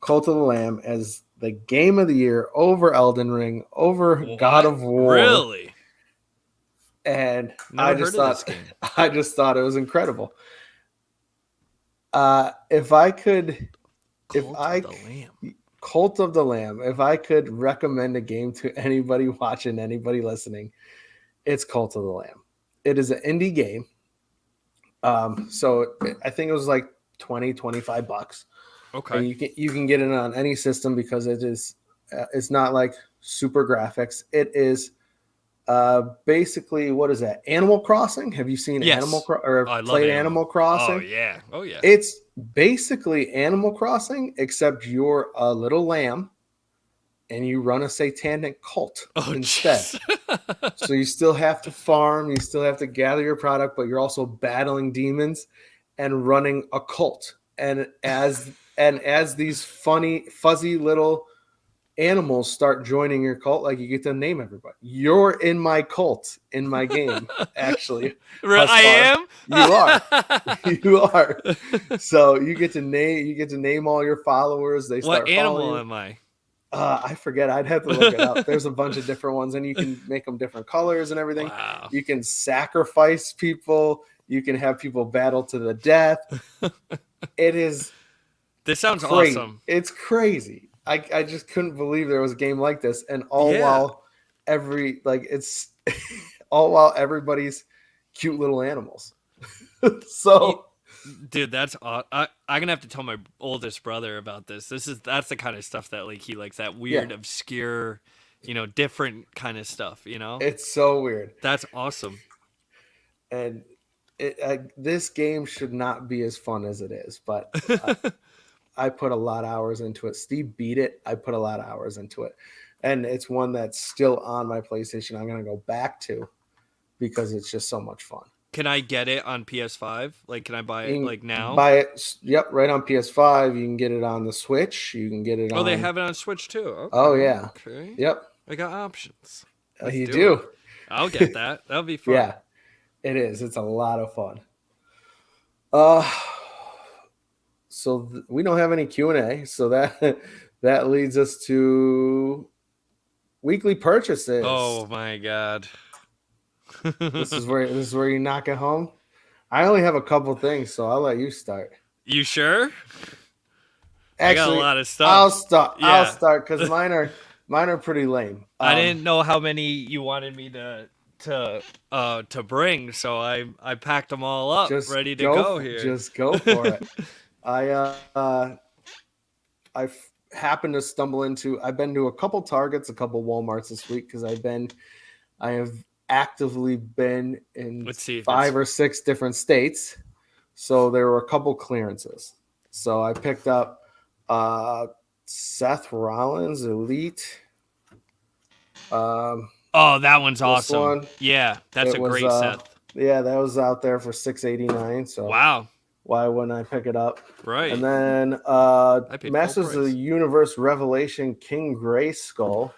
Cult of the Lamb as the game of the year over Elden Ring, over What? God of War. Really? And Never heard of this game. I just thought it was incredible. If I could, Cult of the Lamb, if I could recommend a game to anybody watching, anybody listening, it's Cult of the Lamb. It is an indie game. So I think it was like $25. Okay. And you can get it on any system because it is it's not like super graphics. It is basically, what is that? Animal Crossing? Have you seen Yes. played Animal Crossing? Oh yeah. Oh yeah. It's basically Animal Crossing, except you're a little lamb and you run a satanic cult instead. So you still have to farm, you still have to gather your product, but you're also battling demons and running a cult. And as these funny, fuzzy little animals start joining your cult, like you get to name everybody. You're in my cult in my game, actually. I am. You are. So you get to name all your followers. They start. What animal following you. am I? I forget. I'd have to look it up. There's a bunch of different ones, and you can make them different colors and everything. Wow. You can sacrifice people. You can have people battle to the death. It is. This sounds crazy. Awesome. It's crazy. I just couldn't believe there was a game like this, and while while everybody's cute little animals. So, dude, that's I'm gonna have to tell my oldest brother about this. That's the kind of stuff that like he likes, that weird, obscure, you know, different kind of stuff. You know, it's so weird. That's awesome. And this game should not be as fun as it is, but. I put a lot of hours into it. Steve beat it. I put a lot of hours into it. And it's one that's still on my PlayStation. I'm going to go back to because it's just so much fun. Can I get it on PS5? Like, can I buy it like now? Buy it. Yep. Right on PS5. You can get it on the Switch. You can get it on. Oh, they have it on Switch too. Okay. Oh, yeah. Okay. Yep. I got options. You do. I'll get that. That'll be fun. Yeah, it is. It's a lot of fun. So we don't have any Q&A, so that leads us to weekly purchases. Oh my god. This is where you knock it home. I only have a couple things, so I'll let you start. You sure? Actually, I got a lot of stuff. I'll start because mine are pretty lame. I didn't know how many you wanted me to bring, so I packed them all up, ready to go here. Just go for it. I happened to stumble into. I've been to a couple Targets, a couple Walmarts this week because I have actively been in 5 or 6 different states. So there were a couple clearances. So I picked up Seth Rollins Elite. Oh, that one's awesome. One, yeah, that's a great Seth. Yeah, that was out there for $6.89. So wow. Why wouldn't I pick it up? Right. And then Masters of the Universe Revelation King Grayskull.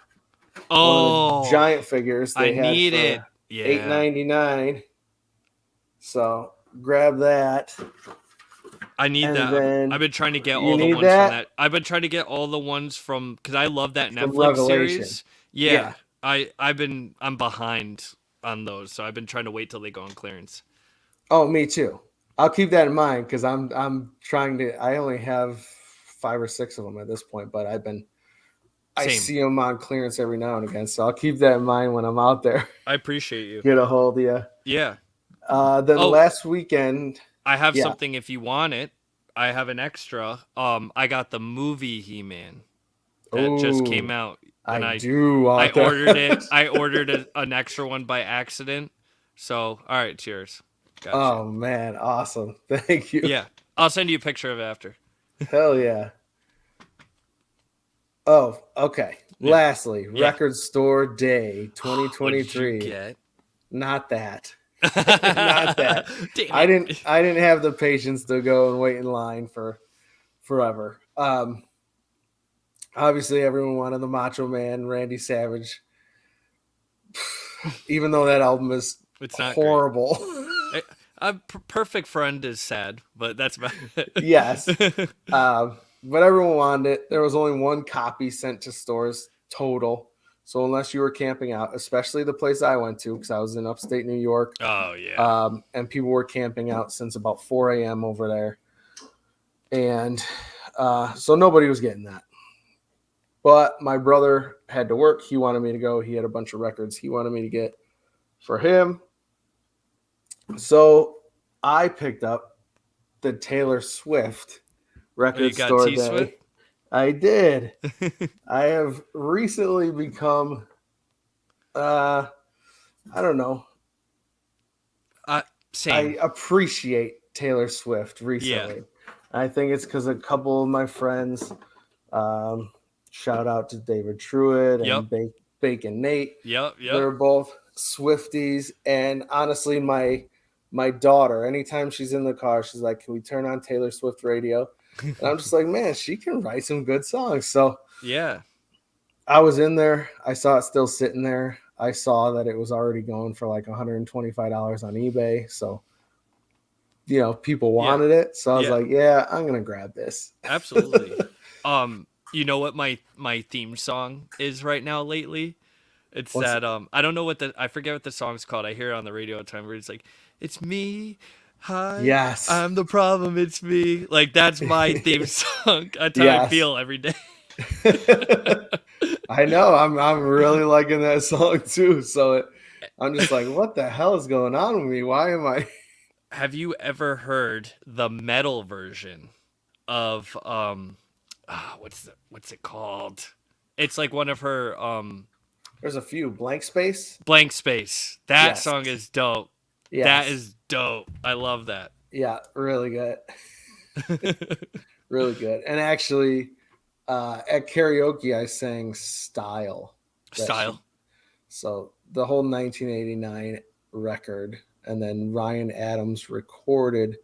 Oh, giant figures. I need it. Yeah. $8.99. So grab that. I need And that. then I've been trying to get you all the need ones from that that. I've been trying to get all the ones from because I love that from Netflix Revelation. series. Yeah, Yeah. I'm behind on those, so I've been trying to wait till they go on clearance. Oh, me too. I'll keep that in mind because I'm trying to. I only have 5 or 6 of them at this point, but I Same. see them on clearance every now and again, so I'll keep that in mind when I'm out there. I appreciate you. Get a hold of you. Yeah. Then Oh, last weekend, I have yeah. something if you want it. I have an extra. I got the movie He-Man that just came Oh, out, and I I do I want ordered it. that. I ordered an extra one by accident. So, all right, cheers. Gotcha. Oh man, awesome! Thank you. Yeah, I'll send you a picture of it after. Hell yeah. Oh, okay. Yeah. Lastly, Yeah. Record Store Day What did you 2023. get? Not that. Not that. Damn I it. didn't have the patience to go and wait in line for forever. Obviously everyone wanted the Macho Man, Randy Savage. Even though that album is It's not great. horrible. A perfect friend is sad, but that's about Yes. it. But everyone wanted it. There was only one copy sent to stores total. So unless you were camping out, especially the place I went to, because I was in upstate New York, Oh yeah. and people were camping out since about 4 a.m. over there. And so nobody was getting that. But my brother had to work. He wanted me to go. He had a bunch of records he wanted me to get for him. So I picked up the Taylor Swift Record you got Store T-Swift? Day. I did. I have recently become, I don't know. Same. I appreciate Taylor Swift recently. Yeah. I think it's because a couple of my friends, shout out to David Truitt Yep. and Bacon Nate. Yep. They're both Swifties, and honestly, my daughter, anytime she's in the car, she's like, "Can we turn on Taylor Swift radio?" And I'm just like, "Man, she can write some good songs." So Yeah. I was in there. I saw it still sitting there. I saw that it was already going for like $125 on eBay. So, people wanted it. So I was Yeah. like, yeah, I'm going to grab this. Absolutely. You know what my theme song is right now lately? It's What's that I don't know I forget what the song's called. I hear it on the radio all the time where it's like, "It's me. Hi. Yes. I'm the problem. It's me." Like that's my theme song. That's how I Yes. feel every day. I know. I'm really liking that song too. So I'm just like, what the hell is going on with me? Why am I? Have you ever heard the metal version of what's it called? It's like one of her There's a few. Blank Space. Blank Space. That Yes. song is dope. Yes. That is dope. I love that. Yeah, really good. Really good. And actually, at karaoke, I sang Style. Style. So the whole 1989 record, and then Ryan Adams recorded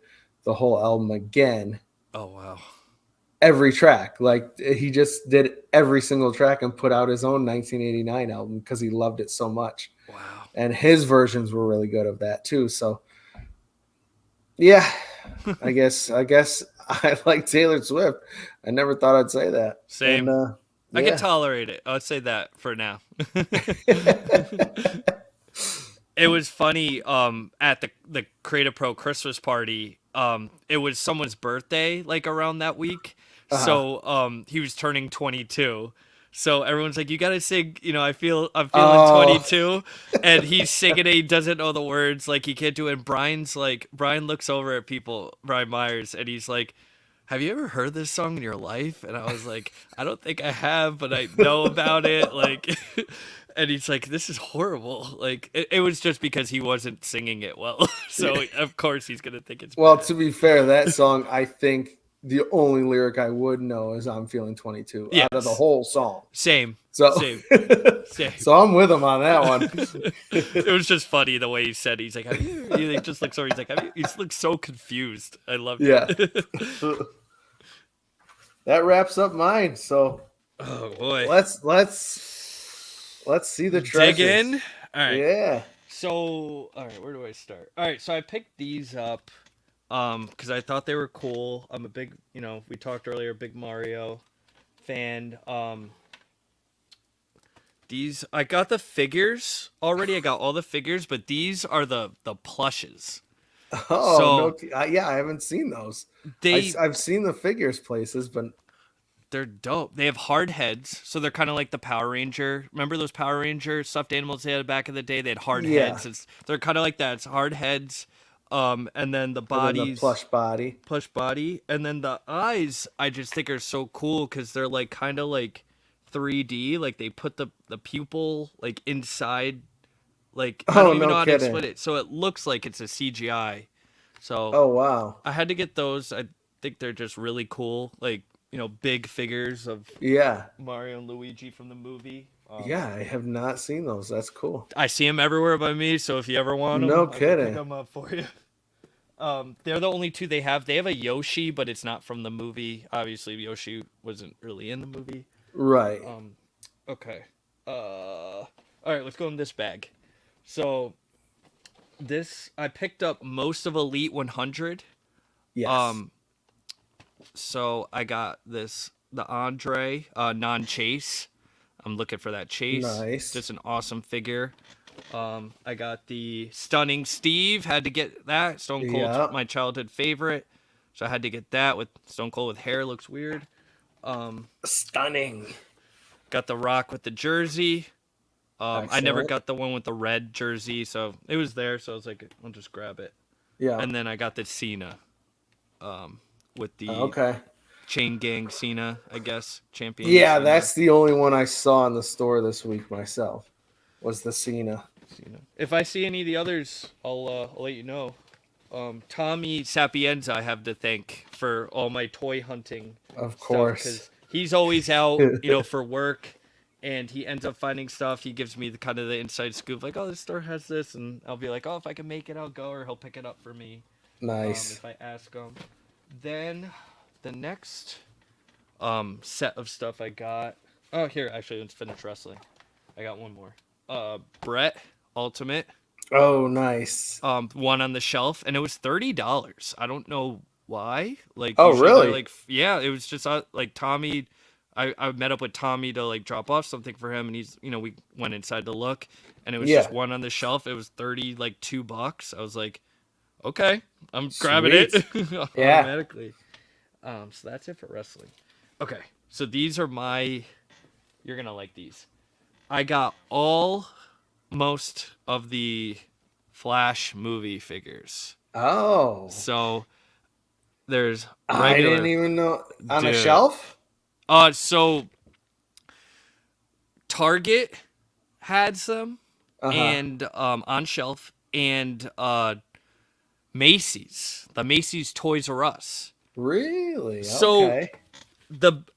the whole album again. Oh wow. Every track, like he just did every single track and put out his own 1989 album because he loved it so much. Wow. And his versions were really good of that too. So yeah, I guess I like Taylor Swift. I never thought I'd say that. Same. And, I can tolerate it. I'll say that for now. It was funny at the Creative Pro Christmas party. It was someone's birthday like around that week. So he was turning 22. So everyone's like, "You gotta sing, I'm feeling 22," and he's singing it. He doesn't know the words, like he can't do it. And Brian looks over at Brian Myers, and he's like, "Have you ever heard this song in your life?" And I was like, "I don't think I have, but I know about it." Like, and he's like, "This is horrible." Like, it was just because he wasn't singing it well, so of course he's gonna think it's well, bad. to be fair, that song, I think the only lyric I would know is "I'm feeling 22" out of the Yes. whole song. Same. So, Same. so I'm with him on that one. It was just funny the way he said it. He's like, "Have you?" He just looks over. He's like, "Have you?" He just looks so confused. I loved it. That wraps up mine. So, Oh boy. let's see the treasures. Dig in. All right. Yeah. So, all right, where do I start? All right, so I picked these up because I thought they were cool. I'm a big, we talked earlier, big Mario fan. These I got the figures already. I got all the figures, but these are the plushes. Oh no, So yeah, I haven't seen those. they I've seen the figures places, but they're dope. They have hard heads, so they're kind of like the Power Ranger. Remember those Power Ranger stuffed animals they had back in the day? They had hard yeah, heads. They're kind of like that. It's hard heads, and then the and then the bodies, body. plush body, and then the eyes. I just think are so cool because they're like kind of like 3D. Like they put the pupil like inside. Like I Oh don't even no know how to kidding. explain it. So it looks like it's a CGI. So Oh wow. I had to get those. I think they're just really cool. Like big figures of Yeah. Mario and Luigi from the movie. Yeah, I have not seen those. That's cool. I see them everywhere by me, so if you ever want No them, I can pick kidding. them up for you. They're the only two they have. They have a Yoshi, but it's not from the movie. Obviously, Yoshi wasn't really in the movie. Right. Okay. All right, let's go in this bag. So this I picked up most of Elite 100. Yes. So I got the Andre non-chase. I'm looking for that chase. Nice. Just an awesome figure. I got the Stunning Steve. Had to get that. Stone Cold's Yeah. my childhood favorite, so I had to get that. With Stone Cold with hair, looks weird. Stunning. Got the Rock with the jersey. I never Excellent. got the one with the red jersey, so it was there. So I was like, I'll just grab it. Yeah. And then I got the Cena, with the Okay. Chain Gang Cena, I guess champion. Yeah, Cena. that's the only one I saw in the store this week myself. Was the Cena. If I see any of the others, I'll let you know. Tommy Sapienza, I have to thank for all my toy hunting. Of course. Because he's always out, for work, and he ends up finding stuff. He gives me the kind of the inside scoop, like, oh, this store has this, and I'll be like, oh, if I can make it, I'll go, or he'll pick it up for me. Nice. If I ask him. Then the next set of stuff I got. Oh, here, actually, let's finish wrestling. I got one more. Brett Ultimate. Oh, nice. One on the shelf, and it was $30. I don't know why. Like, Oh, usually they're really? like, yeah, it was just like Tommy. I met up with Tommy to like drop off something for him, and he's, we went inside to look, and it was Yeah. just one on the shelf. It was $2. I was like, okay, I'm grabbing it Yeah. automatically. So that's it for wrestling. Okay, so these are you're gonna like these. I got most of the Flash movie figures. Oh. So there's I regular. didn't even know. On a Dude. shelf? So Target had some, and on shelf, and Macy's, the Macy's Toys R Us. Really? So Okay.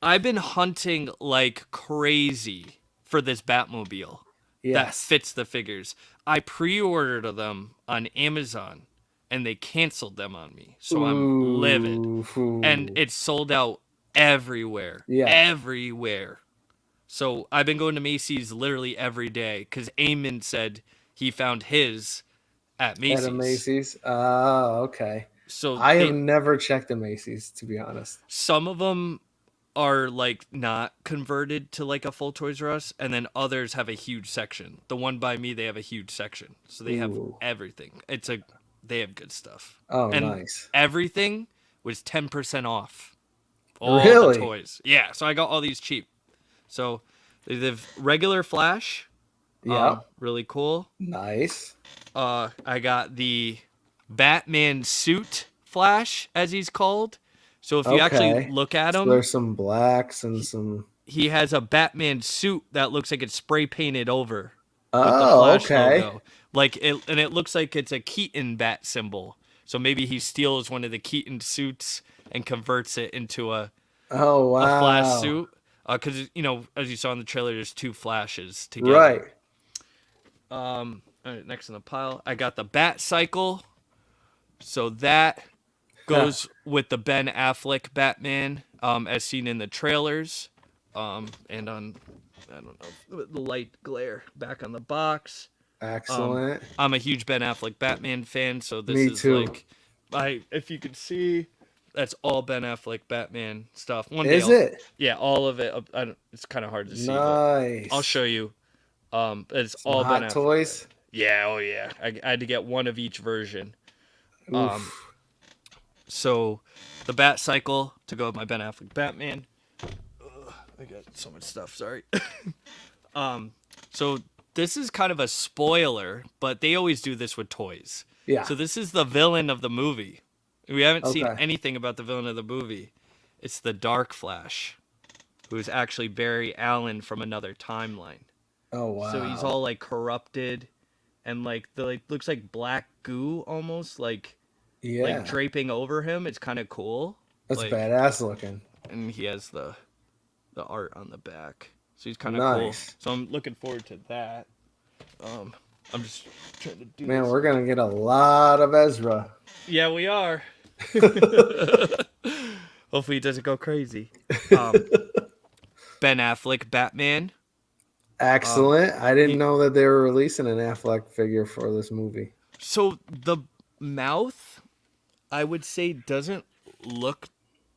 I've been hunting like crazy for this Batmobile that Yes. fits the figures. I pre-ordered them on Amazon, and they canceled them on me, so I'm livid. Ooh. And it's sold out everywhere. Yeah. Everywhere. So I've been going to Macy's literally every day because Eamon said he found his at Macy's. At a Macy's? Oh, okay. So I have never checked a Macy's, to be honest. some of them are like not converted to like a full Toys R Us, and then others have a huge section. The one by me, they have a huge section, so they have Ooh. everything. They have good stuff. Oh, and nice. everything was 10% off. All Really? the toys. Yeah, so I got all these cheap. So they have regular Flash. Yeah. Really cool. Nice. I got the Batman suit Flash, as he's called. So if you actually Okay. look at So him, there's some blacks and some. he has a Batman suit that looks like it's spray painted over with the Oh, Flash okay. logo. And it looks like it's a Keaton bat symbol. So maybe he steals one of the Keaton suits and converts it into a Oh, wow. Flash suit. Because as you saw in the trailer, there's two Flashes together. Right. All right, next in the pile, I got the Bat Cycle. So that goes with the Ben Affleck Batman, as seen in the trailers, and on, I don't know, the light glare back on the box. Excellent. I'm a huge Ben Affleck Batman fan, so this Me is too. like if you could see, that's all Ben Affleck Batman stuff. One day, Is it? yeah, all of it. It's kind of hard to see, but Nice. I'll show you. It's Some all Ben hot Affleck. toys. Yeah, oh yeah. I had to get one of each version. Oof. So, the Bat Cycle to go with my Ben Affleck Batman. Ugh, I got so much stuff. Sorry. So this is kind of a spoiler, but they always do this with toys. Yeah. So this is the villain of the movie. We haven't seen Okay. anything about the villain of the movie. It's the Dark Flash, who is actually Barry Allen from another timeline. Oh wow. So he's all like corrupted, and like looks like black goo almost like draping over him. It's kind of cool. That's like, badass looking. And he has the art on the back, so he's kind of Nice. cool. So I'm looking forward to that. I'm just trying to do. Man, this. we're gonna get a lot of Ezra. Yeah, we are. Hopefully, he doesn't go crazy. Ben Affleck Batman. Excellent. I didn't know that they were releasing an Affleck figure for this movie. So the mouth, I would say, doesn't look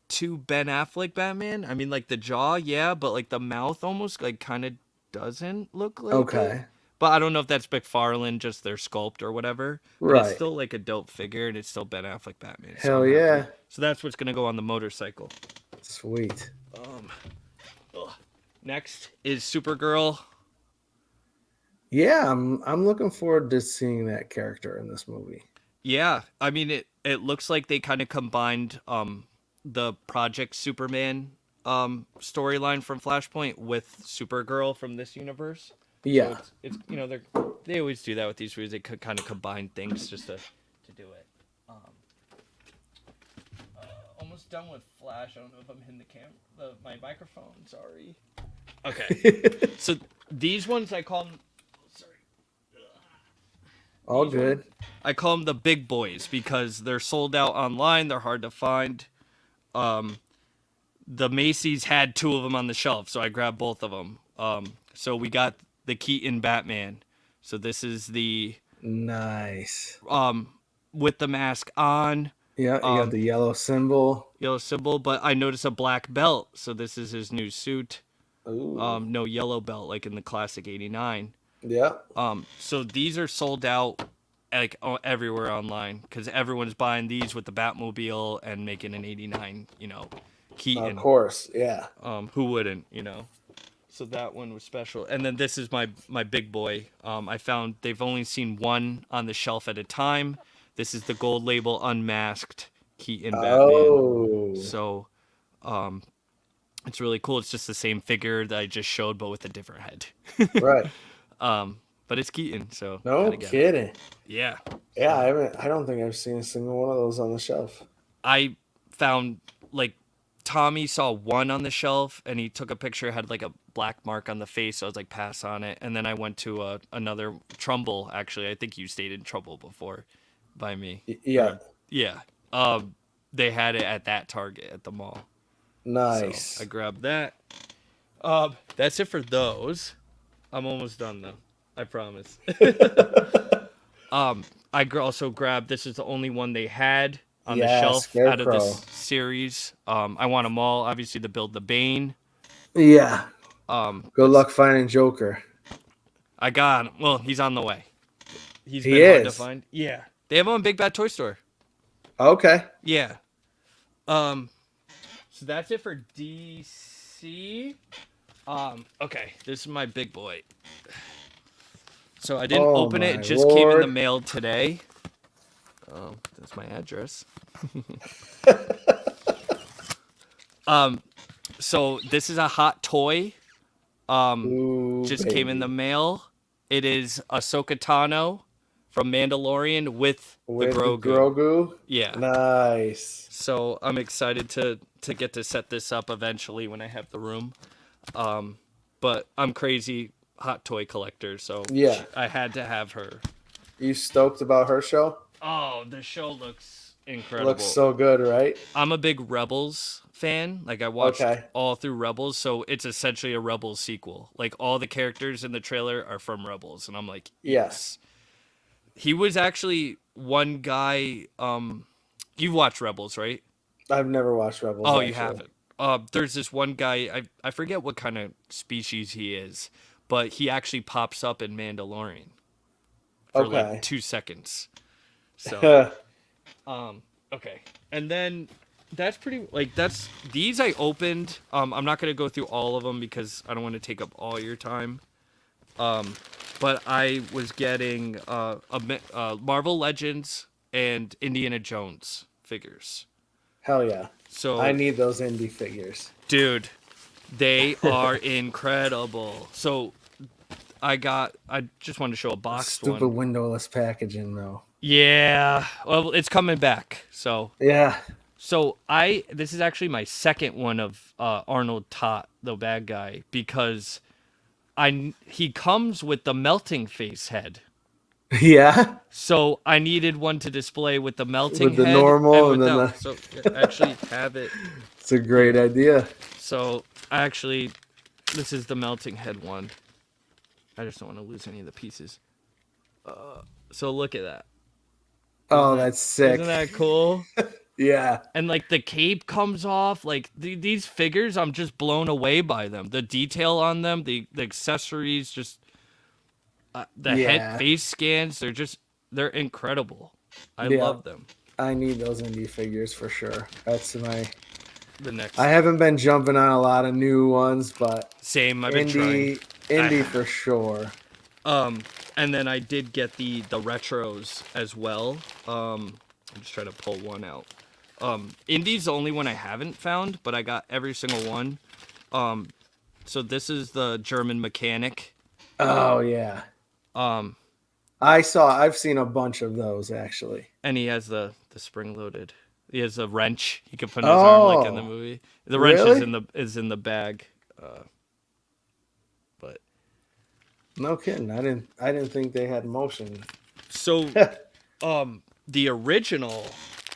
too Ben Affleck Batman. I mean, like the jaw, yeah, but like the mouth almost like kind of doesn't look like Okay. it. But I don't know if that's McFarlane, just their sculpt or whatever. But Right. it's still like a dope figure, and it's still Ben Affleck Batman. Hell yeah. So that's what's gonna go on the motorcycle. Sweet. Next is Supergirl. Yeah, I'm looking forward to seeing that character in this movie. Yeah, I mean it looks like they kind of combined the Project Superman storyline from Flashpoint with Supergirl from this universe. Yeah. So it's they always do that with these movies. They could kind of combine things just to do it. Almost done with Flash. I don't know if I'm hitting my microphone. Sorry. Okay. So these ones I call them. Sorry. All good. I call them the big boys because they're sold out online. They're hard to find. The Macy's had 2 of them on the shelf, so I grabbed both of them. So we got the Keaton Batman. So this is the Nice. with the mask on. Yeah, you got the yellow symbol. But I noticed a black belt. So this is his new suit. Ooh. No yellow belt like in the classic '89. Yeah. So these are sold out like everywhere online because everyone's buying these with the Batmobile and making an '89, Keaton. Of course, yeah. Who wouldn't, So that one was special. And then this is my big boy. I found they've only seen one on the shelf at a time. This is the gold label unmasked Keaton Batman. Oh. So, it's really cool. It's just the same figure that I just showed, but with a different head. Right. But it's Keaton, so No kidding. Yeah. Yeah, I don't think I've seen a single one of those on the shelf. I found like Tommy saw one on the shelf and he took a picture, it had like a black mark on the face, so I was like pass on it. And then I went to another Trumbull, actually. I think you stayed in Trumbull before by me. Yeah. Yeah. They had it at that Target at the mall. Nice. So I grabbed that. That's it for those. I'm almost done though. I promise. I also grabbed, this is the only one they had on the shelf Scarecrow. out of this series. I want them all, obviously, to build the Bane. Yeah. Good luck finding Joker. I got him. Well, he's on the way. He's He been hard to is. find. Yeah. They have him on Big Bad Toy Store. Okay. Yeah. So that's it for DC. Okay, this is my big boy. So I didn't open it. It just came in the mail today. That's my address. So this is a hot toy. Ooh, Just came in the mail. It is Ahsoka Tano from Mandalorian with the Grogu. Grogu? Yeah. Nice. So I'm excited to get to set this up eventually when I have the room. But I'm crazy hot toy collector, so yeah, I had to have her. You stoked about her show? Oh, the show looks incredible. Looks so good, right? I'm a big Rebels fan. Like I watched all through Rebels, so it's essentially a Rebels sequel. Like all the characters in the trailer are from Rebels, and I'm like, yes. He was actually one guy You've watched Rebels, right? I've never watched Rebels. Oh, actually. you haven't. There's this one guy. I forget what kind of species he is, but he actually pops up in Mandalorian for like Okay. 2 seconds. So, okay, and then that's pretty like that's these I opened. I'm not gonna go through all of them because I don't want to take up all your time. But I was getting Marvel Legends and Indiana Jones figures. Hell yeah. So I need those indie figures. dude, they are incredible. So I just wanted to show a boxed Stupid one. windowless packaging though. Yeah, well, it's coming back. So Yeah. this is actually my second one of Arnold Tot, the bad guy, because he comes with the melting face head. Yeah. So I needed one to display with the melting With the head normal and and then without. So I actually have it. It's a great idea. So this is the melting head one. I just don't want to lose any of the pieces. So look at that. Oh, that's sick. Isn't that cool? Yeah. And like the cape comes off. Like these figures, I'm just blown away by them. The detail on them, the accessories, just the head face scans. They're incredible. I love them. I need those indie figures for sure. That's The next. I haven't been jumping on a lot of new ones, but Same. I've been trying. indie for sure. And then I did get the retros as well. I'm just trying to pull one out. Indie's the only one I haven't found, but I got every single one. So this is the German mechanic. Oh yeah. I've seen a bunch of those actually. And he has the spring loaded. He has a wrench. He can put in his arm like in the movie. The wrench is in the bag. But no kidding. I didn't think they had motion. so the original,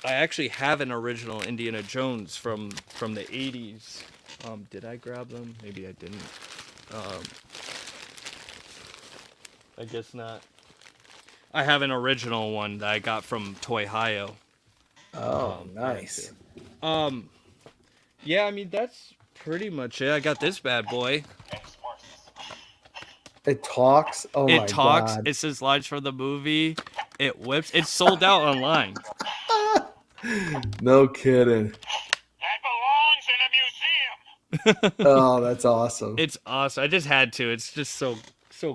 I actually have an original Indiana Jones from the 80s. Did I grab them? Maybe I didn't. I guess not. I have an original one that I got from Toy Hio. Oh, nice. Yeah, I mean that's pretty much it. I got this bad boy. It talks. Oh my god. It talks. It says lines from the movie. It whips. It's sold out online. No kidding. That belongs in a museum. Oh, that's awesome. It's awesome. I just had to. It's just so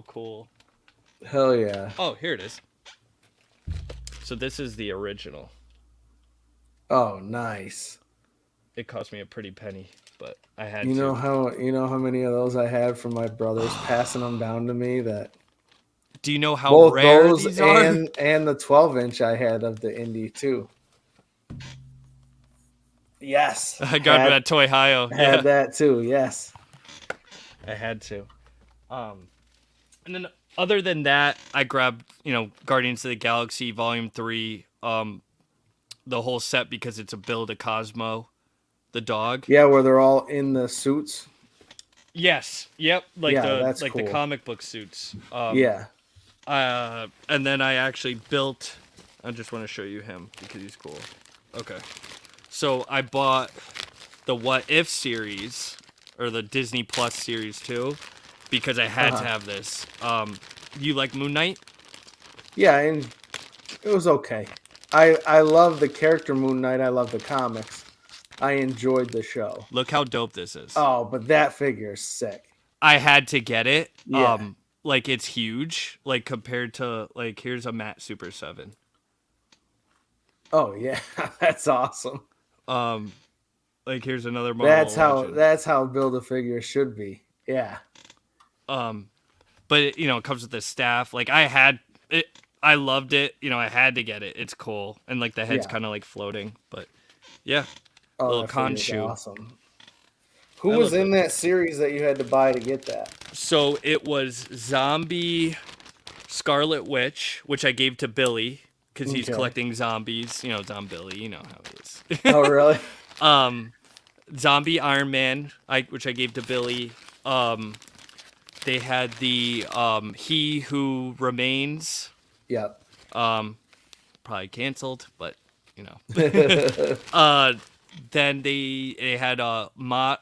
cool. Hell yeah. Oh, here it is. So this is the original. Oh, nice. It cost me a pretty penny, but I had You to. know how many of those I had from my brothers passing them down to me? That Do you know how both rare those these are? and the 12-inch I had of the Indy too. Yes, I got that Toy Hio. Had that too. Yes, I had to. And then other than that, I grabbed, Guardians of the Galaxy Volume 3, the whole set because it's a Build a Cosmo, the dog. yeah, where they're all in the suits. Yes. Yep. That's the cool. comic book suits. Yeah. And then I actually built. I just want to show you him because he's cool. Okay. So I bought the What If series or the Disney Plus series too, because I had to have this. You like Moon Knight? Yeah, and it was okay. I love the character Moon Knight. I love the comics. I enjoyed the show. Look how dope this is. Oh, but that figure is sick. I had to get it. Yeah. It's huge. Like compared to here's a Matte Super 7. Oh yeah, that's awesome. Here's another Marvel. That's how build a figure should be. Yeah. But it comes with the staff. Like I had it. I loved it. I had to get it. It's cool. And the head's kind of floating. But yeah. Oh, little that con figure's shoe. Awesome. Who was in that series that you had to buy to get that? So it was Zombie Scarlet Witch, which I gave to Billy because he's collecting zombies. Zombilly, you know how it is. Oh, really? Zombie Iron Man, which I gave to Billy. They had the He Who Remains. Yep. Probably canceled, but you know. Then they had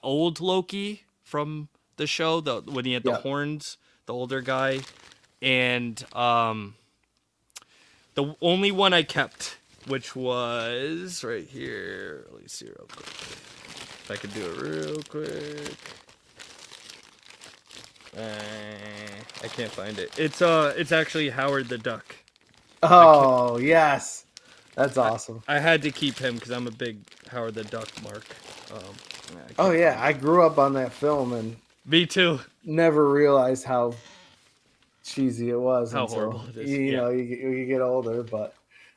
old Loki from the show, when he had the Yeah. horns, the older guy, and the only one I kept, which was right here. Let me see real quick. If I could do it real quick. I can't find it. It's actually Howard the Duck. Oh, yes. That's awesome. I had to keep him because I'm a big Howard the Duck mark. I Oh, can't yeah. find I grew up on that film and Me too. never realized how cheesy it was How until horrible it is, you yeah. know you get older. But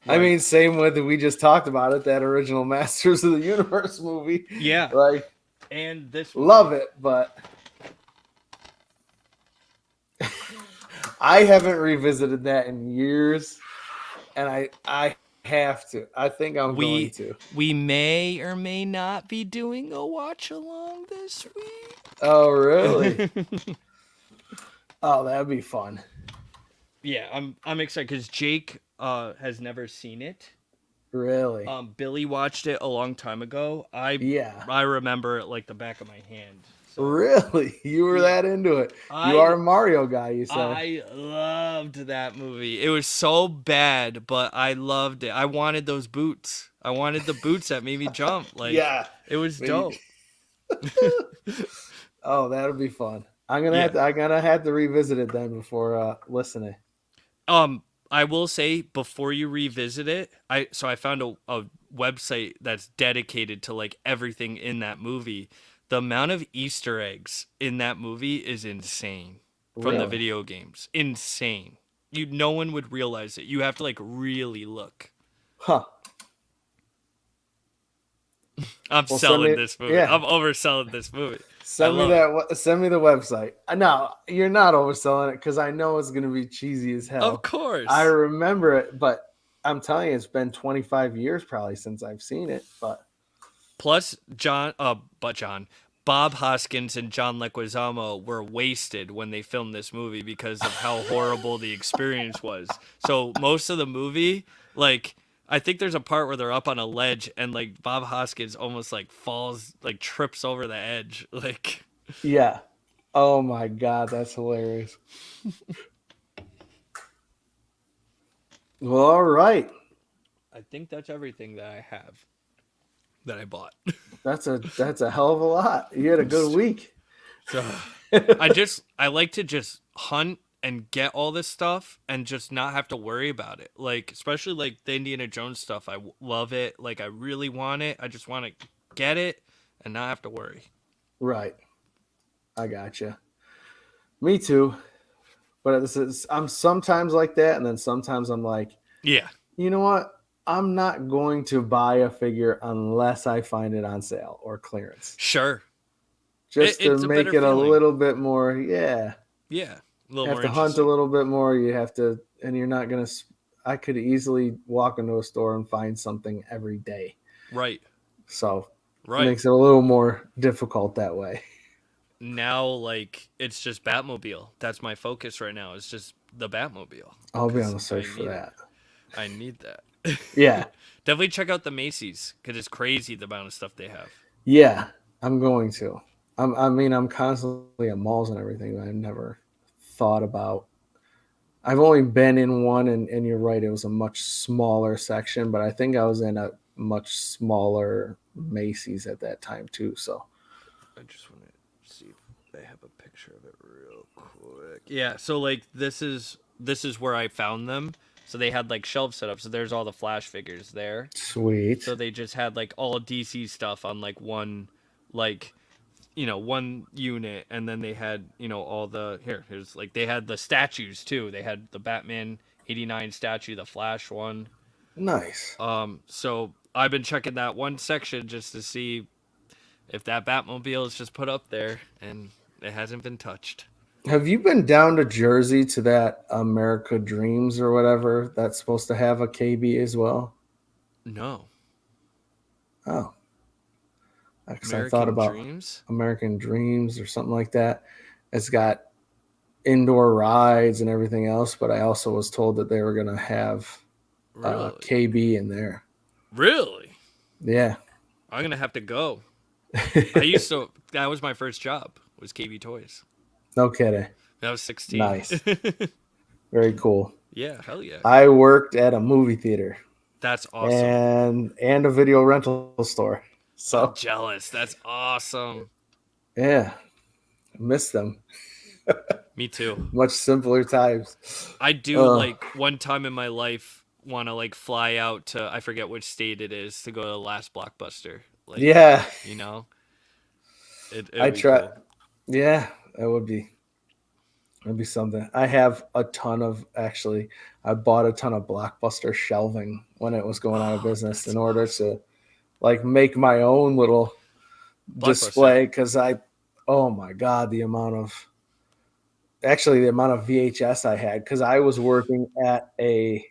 I Right. mean, same with we just talked about it, that original Masters of the Universe movie. Yeah. Like, And this movie. love it, but I haven't revisited that in years, and I have to. I think I'm going to. We may or may not be doing a watch along this week. Oh, really? Oh, that'd be fun. Yeah, I'm excited because Jake has never seen it. Really? Billy watched it a long time ago. Yeah. I remember it like the back of my hand. So Really? You were Yeah. that into it. I- You are a Mario guy, you said. I loved that movie. It was so bad, but I loved it. I wanted those boots. I wanted the boots that made me jump. Like, Yeah. it was Maybe- dope. Oh, that'll be fun. I'm gonna Yeah. have to revisit it then before listening. I will say before you revisit it, I found a website that's dedicated to like everything in that movie. The amount of Easter eggs in that movie is insane from the Really? video games. Insane. No one would realize it. You have to like really look. Huh. I'm Well, selling this movie. yeah. I'm overselling this movie. Send me love that. Send me the website. No, you're not overselling it because I know it's gonna be cheesy as hell. Of course. I remember it, but I'm telling you, it's been 25 years probably since I've seen it. But Plus, Bob Hoskins and John Leguizamo were wasted when they filmed this movie because of how horrible the experience was. So most of the movie, like, I think there's a part where they're up on a ledge and like Bob Hoskins almost like falls, like trips over the edge. Like, yeah. Oh my God, that's hilarious. Well, all right. I think that's everything that I have that I bought. That's a hell of a lot. You had a good week. So I like to just hunt and get all this stuff and just not have to worry about it. Like, especially like the Indiana Jones stuff. I love it. Like, I really want it. I just want to get it and not have to worry. Right. I gotcha. Me too. But I'm sometimes like that, and then sometimes I'm like, Yeah. you know what? I'm not going to buy a figure unless I find it on sale or clearance. Sure. Just to It's a make better it a feeling. little bit more, yeah. Yeah. A little You have more to hunt a interesting. little bit more. You have to, and you're not going to, I could easily walk into a store and find something every day. Right. So it Right. makes it a little more difficult that way. Now, like, it's just Batmobile. That's my focus right now. It's just the Batmobile. I'll be on the 'Cause search I for need that. it. I need that. Yeah. Definitely check out the Macy's because it's crazy the amount of stuff they have. Yeah, I'm going to. I'm constantly at malls and everything. But I've never thought about. I've only been in one, and you're right. It was a much smaller section, but I think I was in a much smaller Macy's at that time too. So I just want to see if they have a picture of it real quick. Yeah, so like this is where I found them. So they had like shelves set up. So there's all the Flash figures there. sweet. So they just had like all DC stuff on like one, like, one unit, and then they had all here's like they had the statues too. They had the Batman '89 statue, the Flash one. Nice. So I've been checking that one section just to see if that Batmobile is just put up there, and it hasn't been touched. Have you been down to Jersey to that America Dreams or whatever that's supposed to have a KB as well? No. Oh, because I American thought about Dreams? American Dreams or something like that. It's got indoor rides and everything else, but I also was told that they were going to have Really? KB in there. Really? Yeah. I'm gonna have to go. That was my first job. Was KB Toys. No kidding. I was 16. Nice. Very cool. Yeah, hell yeah. I worked at a movie theater That's awesome. and a video rental store. So I'm jealous. That's awesome. yeah, I miss them. Me too. Much simpler times. I do like one time in my life want to like fly out to I forget which state it is to go to the last Blockbuster. Like, Yeah, you know, I it'd be try. cool. Yeah, that would be. That'd be something. I have a ton of actually. I bought a ton of Blockbuster shelving when it was going out of business in order to like make my own little display because oh my god, the amount of VHS I had because I was working at a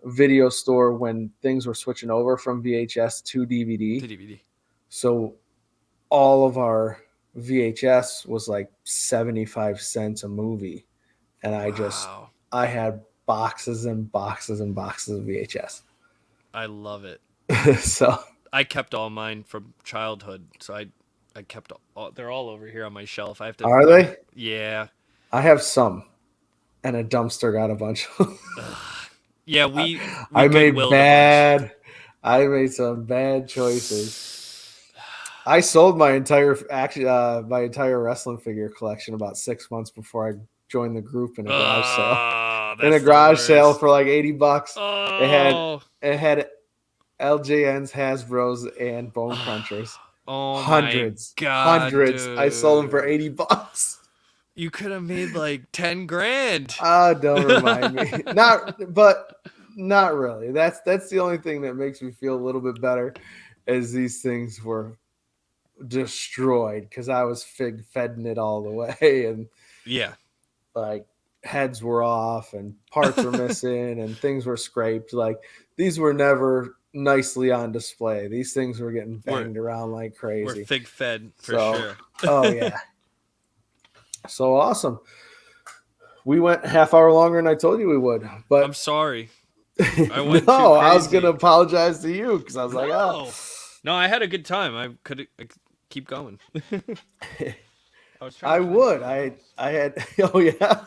video store when things were switching over from VHS to DVD. To DVD. So all of our VHS was like 75 cents a movie. And I had boxes and boxes and boxes of VHS. I love it. So I kept all mine from childhood, so I kept they're all over here on my shelf. I have to. Are they? Yeah. I have some, and a dumpster got a bunch. Yeah, we I made Goodwilled a bunch. I made some bad choices. I sold my entire wrestling figure collection about 6 months before I joined the group in a garage sale. In a garage sale for like $80. Oh, It had LJNs, Hasbro's, and Bone Crunchers. oh Hundreds. my God, Hundreds. dude. I sold them for $80. You could have made like 10 grand. Don't remind me. Not really. That's the only thing that makes me feel a little bit better is these things were destroyed because I was fedding it all the way and Yeah. like heads were off and parts were missing and things were scraped. Like these were never nicely on display. These things were getting banged around like crazy. We're fig fed for sure. Oh yeah. So awesome. We went half hour longer than I told you we would, but I'm sorry. I went no, too I was crazy. gonna apologize to you because I was like, oh, no, I had a good time. I could keep going. I would. I had. Oh yeah.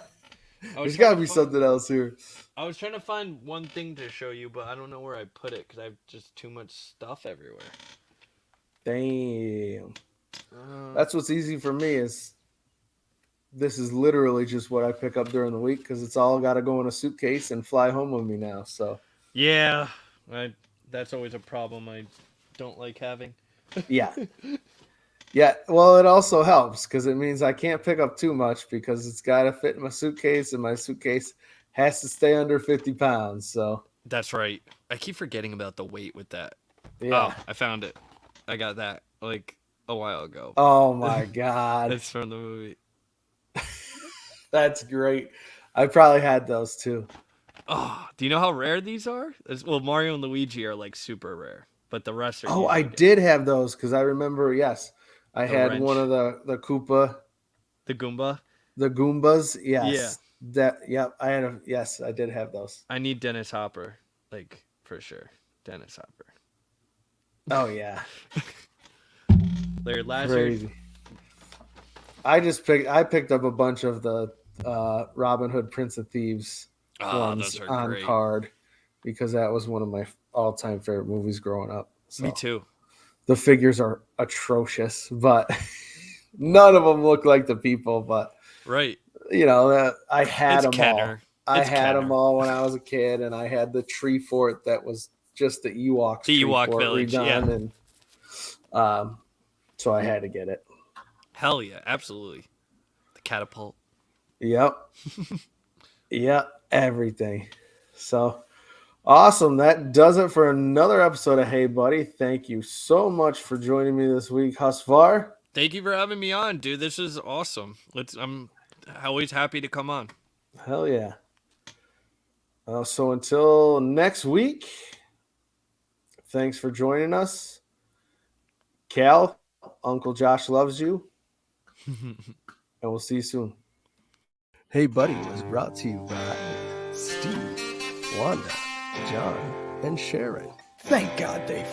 There's got to be something else here. I was trying to find one thing to show you, but I don't know where I put it because I have just too much stuff everywhere. Damn. That's what's easy for me is this is literally just what I pick up during the week because it's all got to go in a suitcase and fly home with me now. So yeah, that's always a problem I don't like having. Yeah. Yeah. Well, it also helps because it means I can't pick up too much because it's got to fit in my suitcase and my suitcase has to stay under 50 pounds. So that's right. I keep forgetting about the weight with that. yeah. Oh, I found it. I got that like a while ago. Oh my God. It's from the movie. That's great. I probably had those too. Oh, do you know how rare these are? Well, Mario and Luigi are like super rare, but the rest are. Oh, I did have those because I remember. Yes, I had wrench. one of the Koopa, The Goomba. the Goombas. Yes, Yeah. Yep. I had a. Yes, I did have those. I need Dennis Hopper, like for sure. Dennis Hopper. Oh yeah. Larry Lazard. Crazy. I picked up a bunch of the Robin Hood Prince of Thieves ones those are on great. card because that was one of my all-time favorite movies growing up. So Me too. the figures are atrocious, but none of them look like the people. But Right. you know, I had It's them all. Kenner. I It's had Kenner. them all when I was a kid, and I had the tree fort that was just the Ewoks. The tree Ewok fort village, redone, yeah. and so I had to get it. Hell yeah, absolutely. The catapult. Yep. Yep. Everything. So awesome. That does it for another episode of Hey Buddy. Thank you so much for joining me this week, Husvar. Thank you for having me on, dude. This is awesome. I'm always happy to come on. Hell yeah. So until next week, thanks for joining us. Cal, Uncle Josh loves you. And we'll see you soon. Hey Buddy was brought to you by Steve, Wanda, John, and Sharon. Thank God they